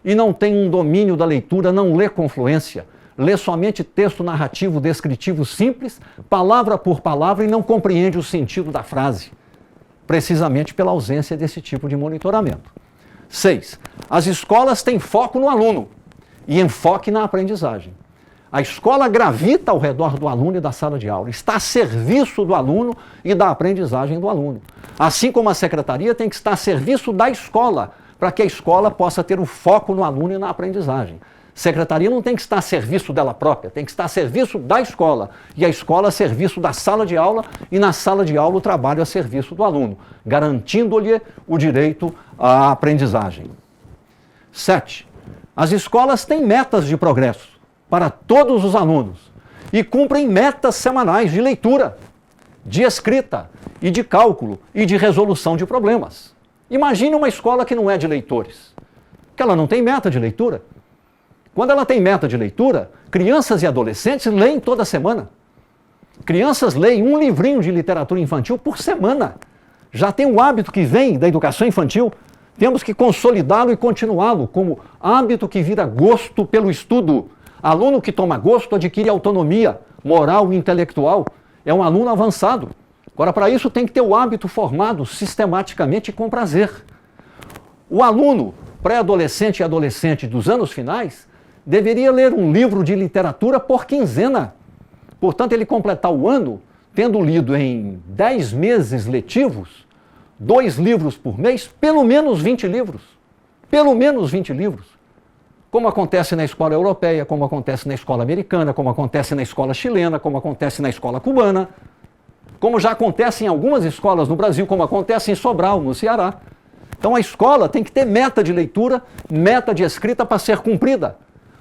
e não tem um domínio da leitura, não lê com fluência, lê somente texto narrativo descritivo simples, palavra por palavra, e não compreende o sentido da frase, precisamente pela ausência desse tipo de monitoramento. 6. As escolas têm foco no aluno e enfoque na aprendizagem. A escola gravita ao redor do aluno e da sala de aula, está a serviço do aluno e da aprendizagem do aluno. Assim como a secretaria tem que estar a serviço da escola, para que a escola possa ter o foco no aluno e na aprendizagem. Secretaria não tem que estar a serviço dela própria, tem que estar a serviço da escola, e a escola a serviço da sala de aula, e na sala de aula o trabalho a serviço do aluno, garantindo-lhe o direito à aprendizagem. 7. As escolas têm metas de progresso para todos os alunos e cumprem metas semanais de leitura, de escrita e de cálculo e de resolução de problemas. Imagine uma escola que não é de leitores, que ela não tem meta de leitura. Quando ela tem meta de leitura, crianças e adolescentes leem toda semana. Crianças leem um livrinho de literatura infantil por semana. Já tem um hábito que vem da educação infantil. Temos que consolidá-lo e continuá-lo como hábito que vira gosto pelo estudo. Aluno que toma gosto adquire autonomia moral e intelectual. É um aluno avançado. Agora, para isso, tem que ter o hábito formado sistematicamente e com prazer. O aluno pré-adolescente e adolescente dos anos finais deveria ler um livro de literatura por quinzena. Portanto, ele completar o ano tendo lido em 10 meses letivos, 2 livros por mês, pelo menos 20 livros. Pelo menos 20 livros. Como acontece na escola europeia, como acontece na escola americana, como acontece na escola chilena, como acontece na escola cubana, como já acontece em algumas escolas no Brasil, como acontece em Sobral, no Ceará. Então a escola tem que ter meta de leitura, meta de escrita para ser cumprida.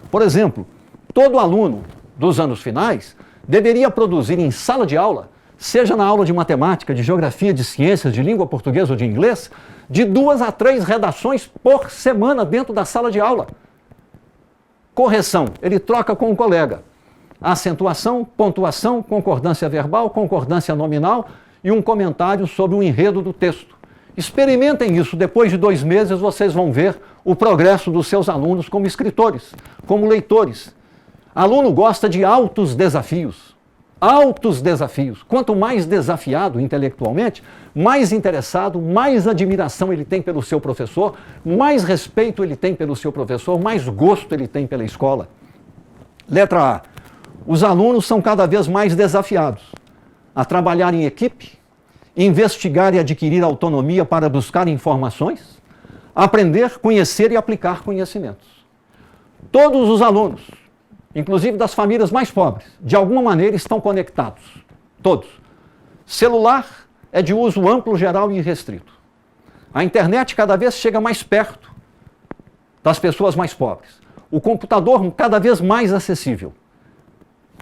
Por exemplo, todo aluno dos anos finais deveria produzir em sala de aula, seja na aula de matemática, de geografia, de ciências, de língua portuguesa ou de inglês, de 2 a 3 redações por semana dentro da sala de aula. Correção, ele troca com o colega. Acentuação, pontuação, concordância verbal, concordância nominal e um comentário sobre o enredo do texto. Experimentem isso, depois de 2 meses vocês vão ver o progresso dos seus alunos como escritores, como leitores. Aluno gosta de altos desafios. Altos desafios. Quanto mais desafiado intelectualmente, mais interessado, mais admiração ele tem pelo seu professor, mais respeito ele tem pelo seu professor, mais gosto ele tem pela escola. Letra A. Os alunos são cada vez mais desafiados a trabalhar em equipe, investigar e adquirir autonomia para buscar informações, aprender, conhecer e aplicar conhecimentos. Todos os alunos, inclusive das famílias mais pobres, de alguma maneira estão conectados. Todos. Celular é de uso amplo, geral e irrestrito. A internet cada vez chega mais perto das pessoas mais pobres. O computador cada vez mais acessível.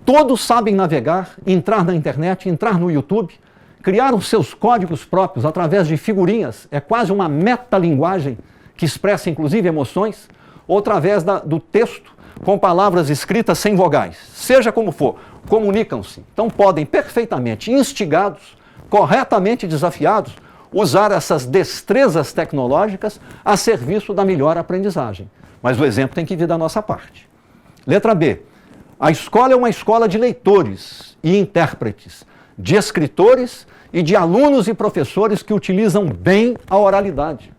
Todos sabem navegar, entrar na internet, entrar no YouTube, criar os seus códigos próprios através de figurinhas. É quase uma metalinguagem que expressa inclusive emoções, ou através do texto, com palavras escritas sem vogais. Seja como for, comunicam-se. Então podem perfeitamente, instigados, corretamente desafiados, usar essas destrezas tecnológicas a serviço da melhor aprendizagem. Mas o exemplo tem que vir da nossa parte. Letra B. A escola é uma escola de leitores e intérpretes, de escritores e de alunos e professores que utilizam bem a oralidade.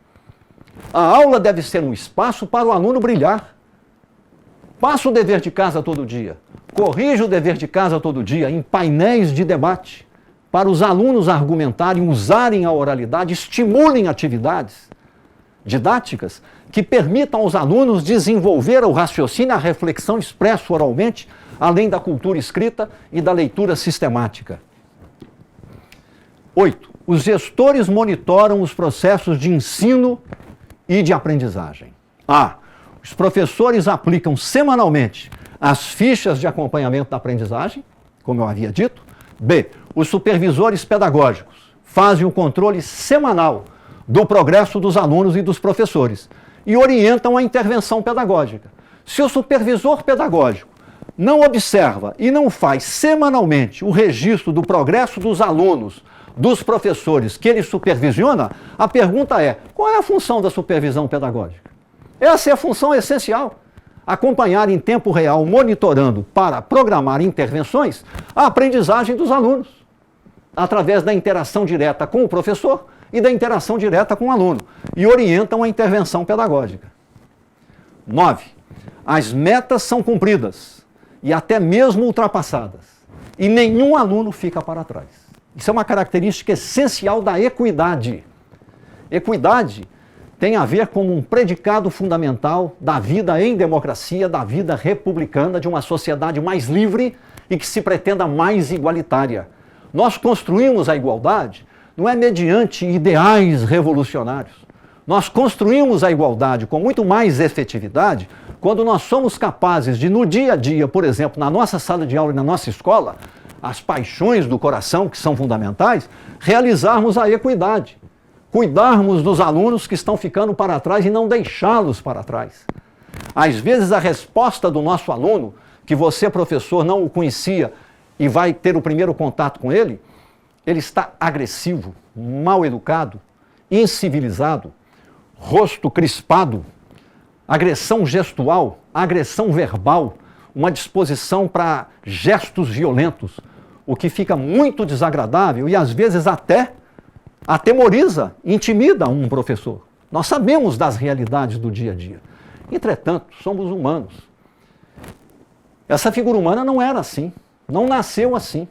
A aula deve ser um espaço para o aluno brilhar. Faça o dever de casa todo dia. Corrija o dever de casa todo dia em painéis de debate, para os alunos argumentarem, usarem a oralidade, estimulem atividades didáticas que permitam aos alunos desenvolver o raciocínio, a reflexão expresso oralmente, além da cultura escrita e da leitura sistemática. 8. Os gestores monitoram os processos de ensino e de aprendizagem. A. Os professores aplicam semanalmente as fichas de acompanhamento da aprendizagem, como eu havia dito. B. Os supervisores pedagógicos fazem o controle semanal do progresso dos alunos e dos professores e orientam a intervenção pedagógica. Se o supervisor pedagógico não observa e não faz semanalmente o registro do progresso dos alunos, dos professores que ele supervisiona, a pergunta é: qual é a função da supervisão pedagógica? Essa é a função essencial. Acompanhar em tempo real, monitorando para programar intervenções, a aprendizagem dos alunos, através da interação direta com o professor e da interação direta com o aluno, e orientam a intervenção pedagógica. 9. As metas são cumpridas e até mesmo ultrapassadas, e nenhum aluno fica para trás. Isso é uma característica essencial da equidade. Equidade tem a ver com um predicado fundamental da vida em democracia, da vida republicana, de uma sociedade mais livre e que se pretenda mais igualitária. Nós construímos a igualdade não é mediante ideais revolucionários. Nós construímos a igualdade com muito mais efetividade quando nós somos capazes de, no dia a dia, por exemplo, na nossa sala de aula e na nossa escola, as paixões do coração, que são fundamentais, realizarmos a equidade. Cuidarmos dos alunos que estão ficando para trás e não deixá-los para trás. Às vezes a resposta do nosso aluno, que você, professor, não o conhecia e vai ter o primeiro contato com ele, ele está agressivo, mal educado, incivilizado, rosto crispado, agressão gestual, agressão verbal, uma disposição para gestos violentos, o que fica muito desagradável e às vezes até atemoriza, intimida um professor. Nós sabemos das realidades do dia a dia. Entretanto, somos humanos. Essa figura humana não era assim, não nasceu assim.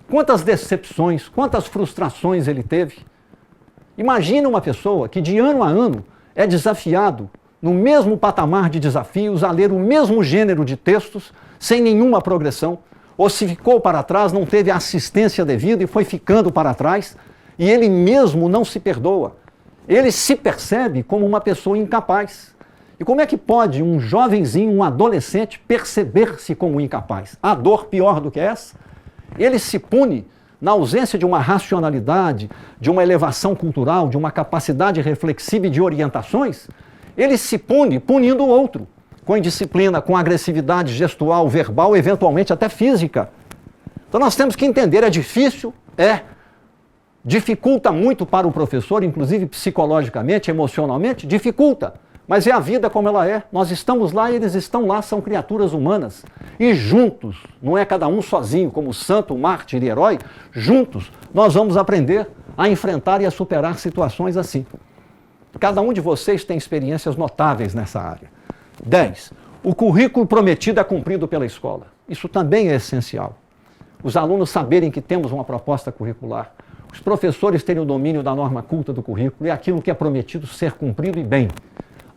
Quantas decepções, quantas frustrações ele teve. Imagina uma pessoa que de ano a ano é desafiado no mesmo patamar de desafios a ler o mesmo gênero de textos sem nenhuma progressão, ou se ficou para trás, não teve a assistência devida e foi ficando para trás, e ele mesmo não se perdoa. Ele se percebe como uma pessoa incapaz. E como é que pode um jovenzinho, um adolescente, perceber-se como incapaz? Há dor pior do que essa? Ele se pune na ausência de uma racionalidade, de uma elevação cultural, de uma capacidade reflexiva e de orientações. Ele se pune punindo o outro, com indisciplina, com agressividade gestual, verbal, eventualmente até física. Então nós temos que entender, é difícil, dificulta muito para o professor, inclusive psicologicamente, emocionalmente, dificulta. Mas é a vida como ela é. Nós estamos lá e eles estão lá, são criaturas humanas. E juntos, não é cada um sozinho, como santo, mártir e herói, juntos nós vamos aprender a enfrentar e a superar situações assim. Cada um de vocês tem experiências notáveis nessa área. 10. O currículo prometido é cumprido pela escola. Isso também é essencial. Os alunos saberem que temos uma proposta curricular. Os professores terem o domínio da norma culta do currículo e aquilo que é prometido ser cumprido e bem.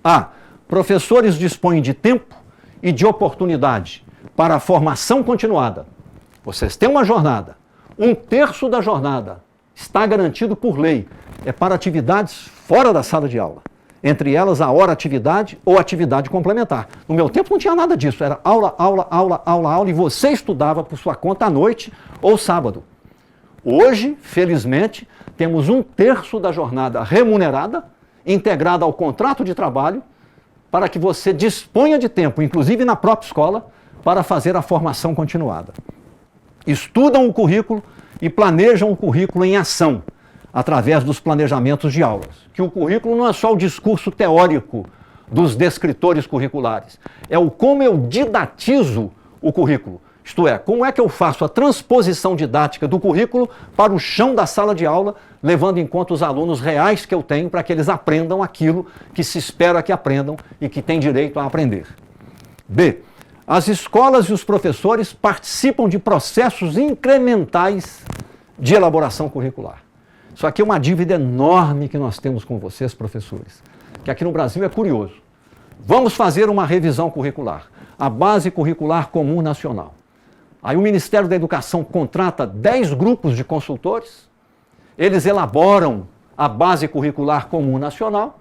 A. Professores dispõem de tempo e de oportunidade para a formação continuada. Vocês têm uma jornada. 1/3 da jornada está garantido por lei. É para atividades fora da sala de aula. Entre elas a hora-atividade ou atividade complementar. No meu tempo não tinha nada disso. Era aula, aula, aula, aula, aula e você estudava por sua conta à noite ou sábado. Hoje, felizmente, temos 1/3 da jornada remunerada, integrada ao contrato de trabalho, para que você disponha de tempo, inclusive na própria escola, para fazer a formação continuada. Estudam o currículo e planejam o currículo em ação, através dos planejamentos de aulas. Que o currículo não é só o discurso teórico dos descritores curriculares. É o como eu didatizo o currículo. Isto é, como é que eu faço a transposição didática do currículo para o chão da sala de aula, levando em conta os alunos reais que eu tenho para que eles aprendam aquilo que se espera que aprendam e que têm direito a aprender. B. As escolas e os professores participam de processos incrementais de elaboração curricular. Isso aqui é uma dívida enorme que nós temos com vocês, professores, que aqui no Brasil é curioso. Vamos fazer uma revisão curricular, a Base Curricular Comum Nacional. Aí o Ministério da Educação contrata 10 grupos de consultores, eles elaboram a Base Curricular Comum Nacional,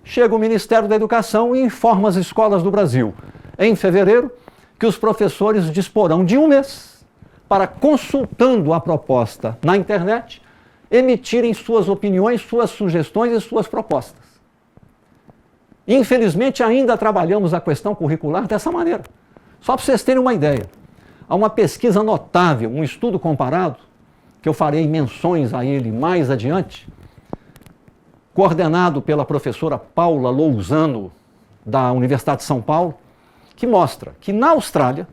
chega o Ministério da Educação e informa as escolas do Brasil, em fevereiro, que os professores disporão de um mês para, consultando a proposta na internet, emitirem suas opiniões, suas sugestões e suas propostas. Infelizmente, ainda trabalhamos a questão curricular dessa maneira. Só para vocês terem uma ideia. Há uma pesquisa notável, um estudo comparado, que eu farei menções a ele mais adiante, coordenado pela professora Paula Lousano, da Universidade de São Paulo, que mostra que na Austrália,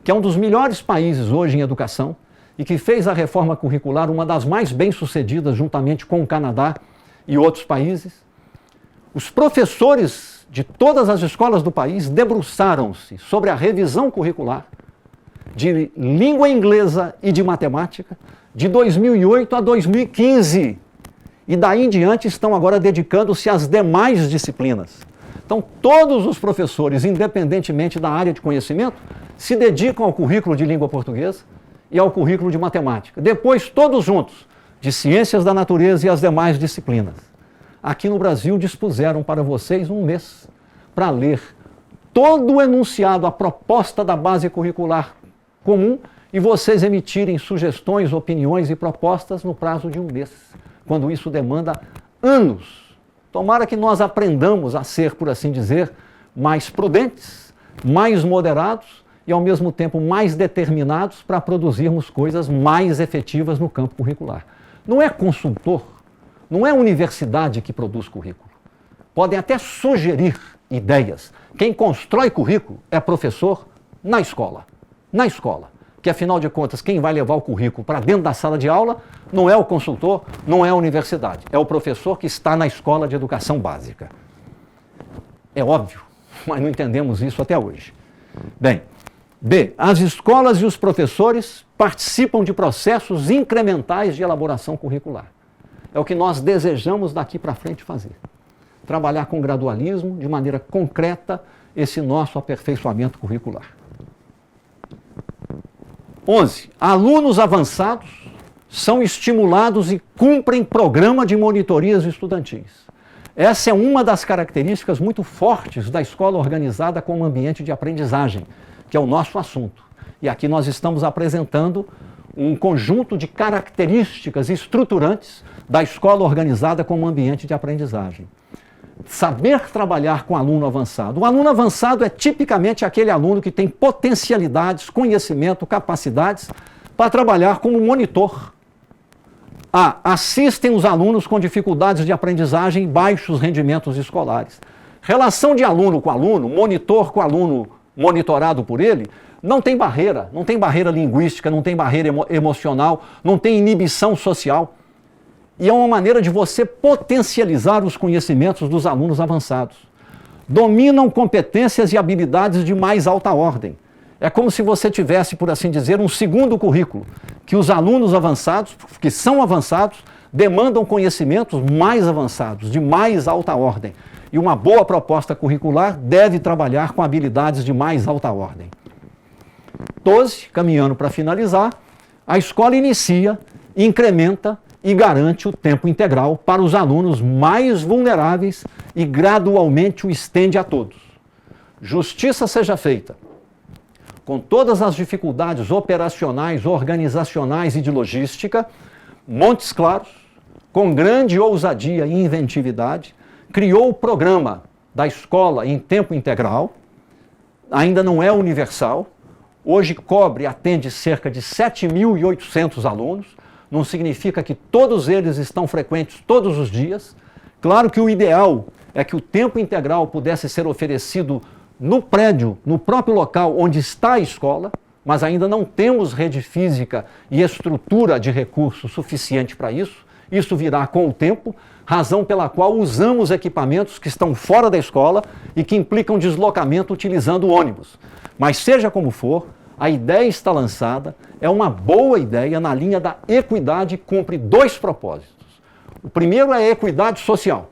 que é um dos melhores países hoje em educação, e que fez a reforma curricular uma das mais bem-sucedidas, juntamente com o Canadá e outros países, os professores de todas as escolas do país debruçaram-se sobre a revisão curricular de língua inglesa e de matemática de 2008 a 2015. E daí em diante estão agora dedicando-se às demais disciplinas. Então, todos os professores, independentemente da área de conhecimento, se dedicam ao currículo de língua portuguesa e ao currículo de matemática. Depois, todos juntos, de ciências da natureza e as demais disciplinas. Aqui no Brasil, dispuseram para vocês um mês para ler todo o enunciado, a proposta da base curricular comum e vocês emitirem sugestões, opiniões e propostas no prazo de um mês, quando isso demanda anos. Tomara que nós aprendamos a ser, por assim dizer, mais prudentes, mais moderados e, ao mesmo tempo, mais determinados para produzirmos coisas mais efetivas no campo curricular. Não é consultor, não é universidade que produz currículo. Podem até sugerir ideias. Quem constrói currículo é professor na escola. Na escola. Que, afinal de contas, quem vai levar o currículo para dentro da sala de aula não é o consultor, não é a universidade. É o professor que está na escola de educação básica. É óbvio, mas não entendemos isso até hoje. Bem, B. As escolas e os professores participam de processos incrementais de elaboração curricular. É o que nós desejamos daqui para frente fazer. Trabalhar com gradualismo, de maneira concreta, esse nosso aperfeiçoamento curricular. 11. Alunos avançados são estimulados e cumprem programa de monitorias estudantis. Essa é uma das características muito fortes da escola organizada como ambiente de aprendizagem, que é o nosso assunto. E aqui nós estamos apresentando um conjunto de características estruturantes da escola organizada como ambiente de aprendizagem. Saber trabalhar com aluno avançado. O aluno avançado é tipicamente aquele aluno que tem potencialidades, conhecimento, capacidades para trabalhar como monitor. Assistem os alunos com dificuldades de aprendizagem e baixos rendimentos escolares. Relação de aluno com aluno, monitor com aluno monitorado por ele, não tem barreira linguística, não tem barreira emocional, não tem inibição social. E é uma maneira de você potencializar os conhecimentos dos alunos avançados. Dominam competências e habilidades de mais alta ordem. É como se você tivesse, por assim dizer, um segundo currículo, que os alunos avançados, que são avançados, demandam conhecimentos mais avançados, de mais alta ordem. E uma boa proposta curricular deve trabalhar com habilidades de mais alta ordem. 12, caminhando para finalizar, a escola inicia, incrementa e garante o tempo integral para os alunos mais vulneráveis e gradualmente o estende a todos. Justiça seja feita. Com todas as dificuldades operacionais, organizacionais e de logística, Montes Claros, com grande ousadia e inventividade, criou o programa da escola em tempo integral, ainda não é universal, hoje cobre e atende cerca de 7.800 alunos, não significa que todos eles estão frequentes todos os dias. Claro que o ideal é que o tempo integral pudesse ser oferecido no prédio, no próprio local onde está a escola, mas ainda não temos rede física e estrutura de recursos suficiente para isso. Isso virá com o tempo, razão pela qual usamos equipamentos que estão fora da escola e que implicam deslocamento utilizando ônibus. Mas seja como for, a ideia está lançada, é uma boa ideia na linha da equidade e cumpre dois propósitos. O primeiro é a equidade social,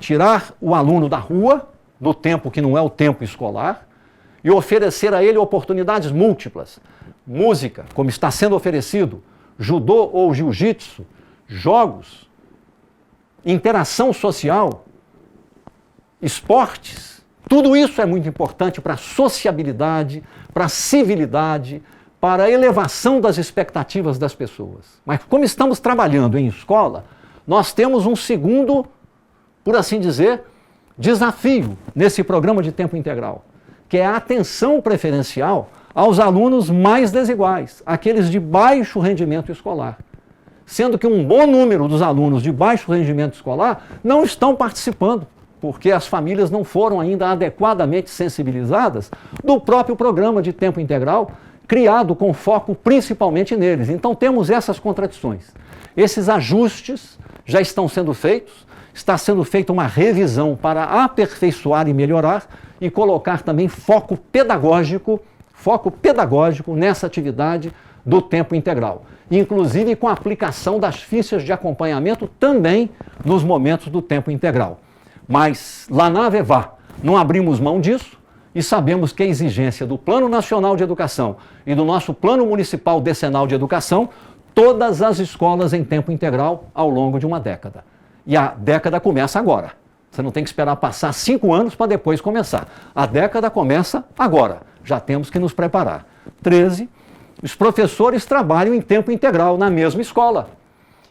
tirar o aluno da rua, no tempo que não é o tempo escolar, e oferecer a ele oportunidades múltiplas. Música, como está sendo oferecido, judô ou jiu-jitsu, jogos, interação social, esportes. Tudo isso é muito importante para a sociabilidade, para a civilidade, para a elevação das expectativas das pessoas. Mas como estamos trabalhando em escola, nós temos um segundo, por assim dizer, desafio nesse programa de tempo integral, que é a atenção preferencial aos alunos mais desiguais, aqueles de baixo rendimento escolar. Sendo que um bom número dos alunos de baixo rendimento escolar não estão participando, porque as famílias não foram ainda adequadamente sensibilizadas do próprio programa de tempo integral, criado com foco principalmente neles. Então temos essas contradições. Esses ajustes já estão sendo feitos, está sendo feita uma revisão para aperfeiçoar e melhorar e colocar também foco pedagógico nessa atividade do tempo integral, inclusive com a aplicação das fichas de acompanhamento também nos momentos do tempo integral. Mas lá na AVEVA não abrimos mão disso e sabemos que a exigência do Plano Nacional de Educação e do nosso Plano Municipal Decenal de Educação, todas as escolas em tempo integral ao longo de uma década. E a década começa agora. Você não tem que esperar passar 5 anos para depois começar. A década começa agora. Já temos que nos preparar. 13. Os professores trabalham em tempo integral na mesma escola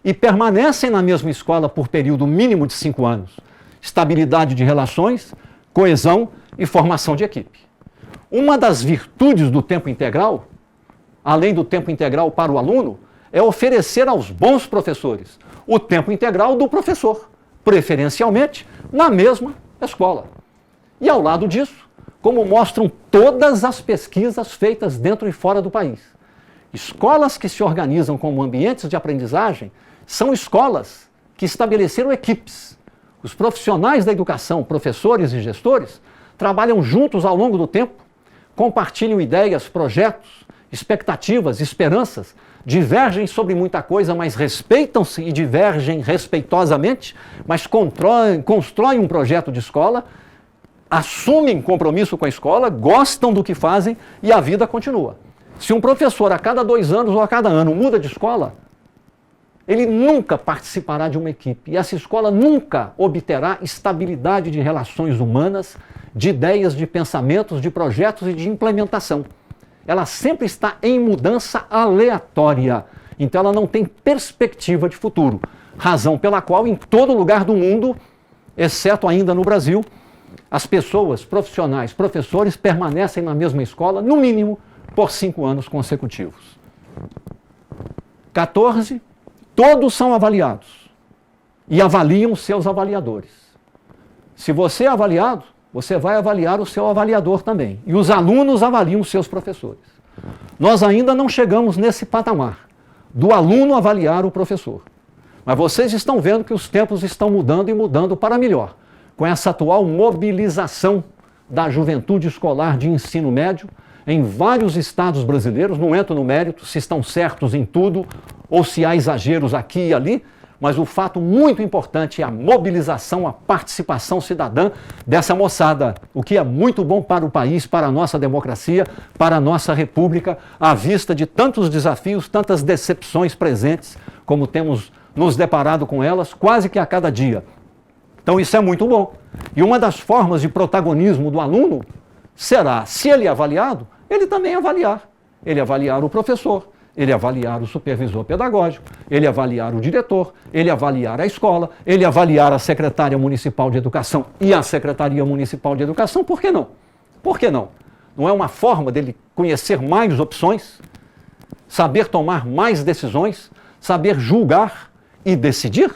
e permanecem na mesma escola por período mínimo de 5 anos. Estabilidade de relações, coesão e formação de equipe. Uma das virtudes do tempo integral, além do tempo integral para o aluno, é oferecer aos bons professores o tempo integral do professor, preferencialmente na mesma escola. E ao lado disso, como mostram todas as pesquisas feitas dentro e fora do país, escolas que se organizam como ambientes de aprendizagem são escolas que estabeleceram equipes. Os profissionais da educação, professores e gestores, trabalham juntos ao longo do tempo, compartilham ideias, projetos, expectativas, esperanças, divergem sobre muita coisa, mas respeitam-se e divergem respeitosamente, mas constroem um projeto de escola, assumem compromisso com a escola, gostam do que fazem e a vida continua. Se um professor a cada 2 anos ou a cada ano muda de escola, ele nunca participará de uma equipe e essa escola nunca obterá estabilidade de relações humanas, de ideias, de pensamentos, de projetos e de implementação. Ela sempre está em mudança aleatória, então ela não tem perspectiva de futuro, razão pela qual em todo lugar do mundo, exceto ainda no Brasil, as pessoas, profissionais, professores permanecem na mesma escola, no mínimo, por 5 anos consecutivos. 14. Todos são avaliados e avaliam seus avaliadores. Se você é avaliado, você vai avaliar o seu avaliador também. E os alunos avaliam seus professores. Nós ainda não chegamos nesse patamar do aluno avaliar o professor. Mas vocês estão vendo que os tempos estão mudando e mudando para melhor, com essa atual mobilização da juventude escolar de ensino médio em vários estados brasileiros. Não entro no mérito se estão certos em tudo ou se há exageros aqui e ali, mas o fato muito importante é a mobilização, a participação cidadã dessa moçada, o que é muito bom para o país, para a nossa democracia, para a nossa república, à vista de tantos desafios, tantas decepções presentes, como temos nos deparado com elas quase que a cada dia. Então isso é muito bom. E uma das formas de protagonismo do aluno será, se ele é avaliado, ele também avaliar. Ele avaliar o professor, ele avaliar o supervisor pedagógico, ele avaliar o diretor, ele avaliar a escola, ele avaliar a secretária municipal de educação e a secretaria municipal de educação. Por que não? Por que não? Não é uma forma dele conhecer mais opções, saber tomar mais decisões, saber julgar e decidir?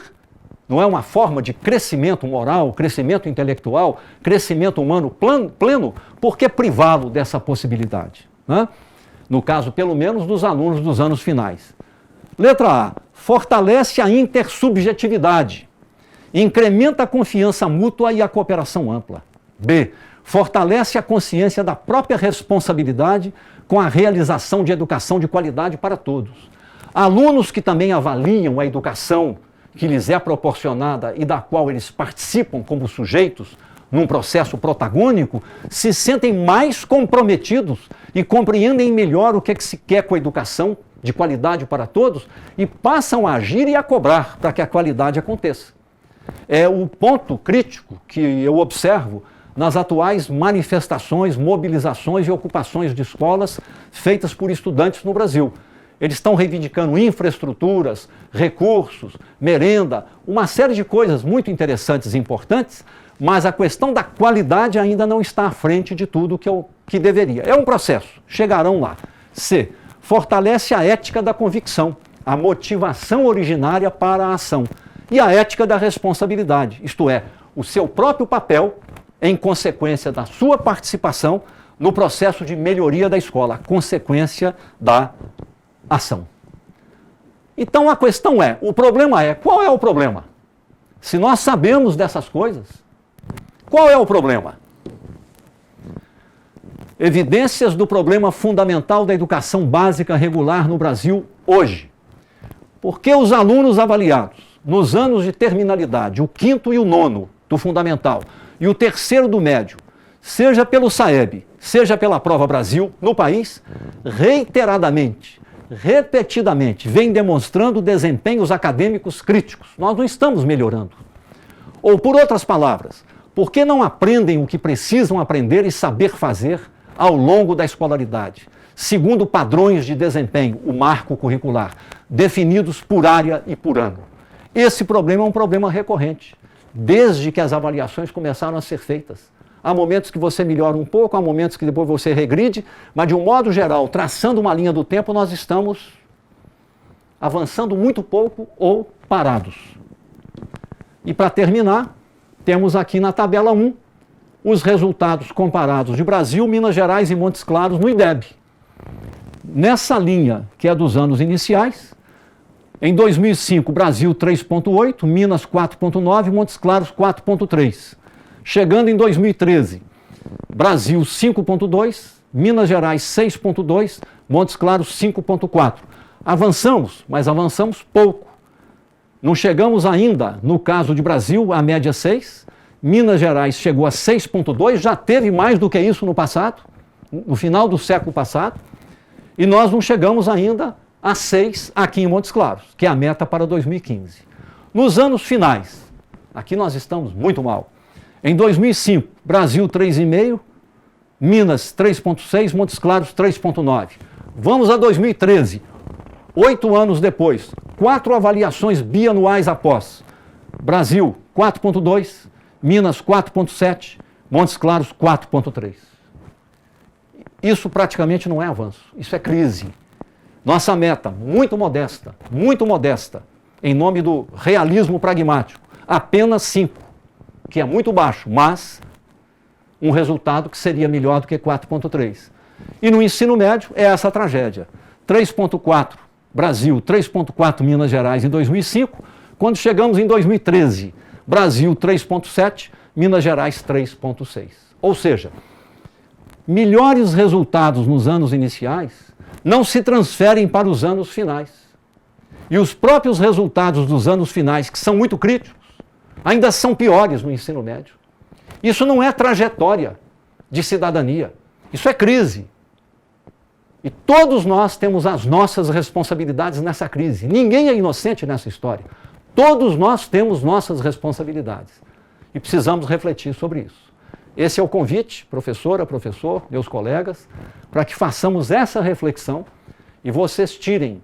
não é uma forma de crescimento moral, crescimento intelectual, crescimento humano pleno, por que privá-lo dessa possibilidade? Né? No caso, pelo menos, dos alunos dos anos finais. Letra A. Fortalece a intersubjetividade. Incrementa a confiança mútua e a cooperação ampla. B. Fortalece a consciência da própria responsabilidade com a realização de educação de qualidade para todos. Alunos que também avaliam a educação que lhes é proporcionada e da qual eles participam como sujeitos num processo protagônico, se sentem mais comprometidos e compreendem melhor o que se quer com a educação de qualidade para todos e passam a agir e a cobrar para que a qualidade aconteça. É o ponto crítico que eu observo nas atuais manifestações, mobilizações e ocupações de escolas feitas por estudantes no Brasil. Eles estão reivindicando infraestruturas, recursos, merenda, uma série de coisas muito interessantes e importantes, mas a questão da qualidade ainda não está à frente de tudo que deveria. É um processo, chegarão lá. C. Fortalece a ética da convicção, a motivação originária para a ação e a ética da responsabilidade, isto é, o seu próprio papel em consequência da sua participação no processo de melhoria da escola, a consequência da ação. Então a questão é, o problema é, qual é o problema? Se nós sabemos dessas coisas, qual é o problema? Evidências do problema fundamental da educação básica regular no Brasil hoje. Por que os alunos avaliados nos anos de terminalidade, o 5º e o 9º do fundamental e o 3º do médio, seja pelo SAEB, seja pela Prova Brasil, no país, reiteradamente, repetidamente, vem demonstrando desempenhos acadêmicos críticos. Nós não estamos melhorando. Ou, por outras palavras, por que não aprendem o que precisam aprender e saber fazer ao longo da escolaridade, segundo padrões de desempenho, o marco curricular, definidos por área e por ano? Esse problema é um problema recorrente, desde que as avaliações começaram a ser feitas. Há momentos que você melhora um pouco, há momentos que depois você regride, mas de um modo geral, traçando uma linha do tempo, nós estamos avançando muito pouco ou parados. E para terminar, temos aqui na tabela 1 os resultados comparados de Brasil, Minas Gerais e Montes Claros no IDEB. Nessa linha, que é dos anos iniciais, em 2005, Brasil 3,8, Minas 4,9, Montes Claros 4,3. Chegando em 2013, Brasil 5,2, Minas Gerais 6,2, Montes Claros 5,4. Avançamos, mas avançamos pouco. Não chegamos ainda, no caso de Brasil, a média 6, Minas Gerais chegou a 6,2, já teve mais do que isso no passado, no final do século passado, e nós não chegamos ainda a 6 aqui em Montes Claros, que é a meta para 2015. Nos anos finais, aqui nós estamos muito mal. Em 2005, Brasil 3,5, Minas 3,6, Montes Claros 3,9. Vamos a 2013, 8 anos depois, 4 avaliações bianuais após. Brasil 4,2, Minas 4,7, Montes Claros 4,3. Isso praticamente não é avanço, isso é crise. Nossa meta, muito modesta, em nome do realismo pragmático, apenas 5. Que é muito baixo, mas um resultado que seria melhor do que 4,3. E no ensino médio é essa tragédia. 3,4 Brasil, 3,4 Minas Gerais em 2005, quando chegamos em 2013, Brasil 3,7, Minas Gerais 3,6. Ou seja, melhores resultados nos anos iniciais não se transferem para os anos finais. E os próprios resultados dos anos finais, que são muito críticos, ainda são piores no ensino médio. Isso não é trajetória de cidadania, isso é crise. E todos nós temos as nossas responsabilidades nessa crise. Ninguém é inocente nessa história. Todos nós temos nossas responsabilidades. E precisamos refletir sobre isso. Esse é o convite, professora, professor, meus colegas, para que façamos essa reflexão e vocês tirem,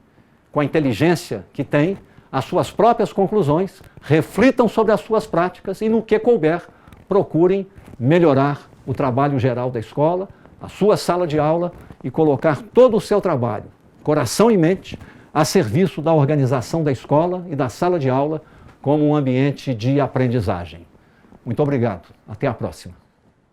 com a inteligência que têm, as suas próprias conclusões, reflitam sobre as suas práticas e, no que couber, procurem melhorar o trabalho geral da escola, a sua sala de aula e colocar todo o seu trabalho, coração e mente, a serviço da organização da escola e da sala de aula como um ambiente de aprendizagem. Muito obrigado. Até a próxima.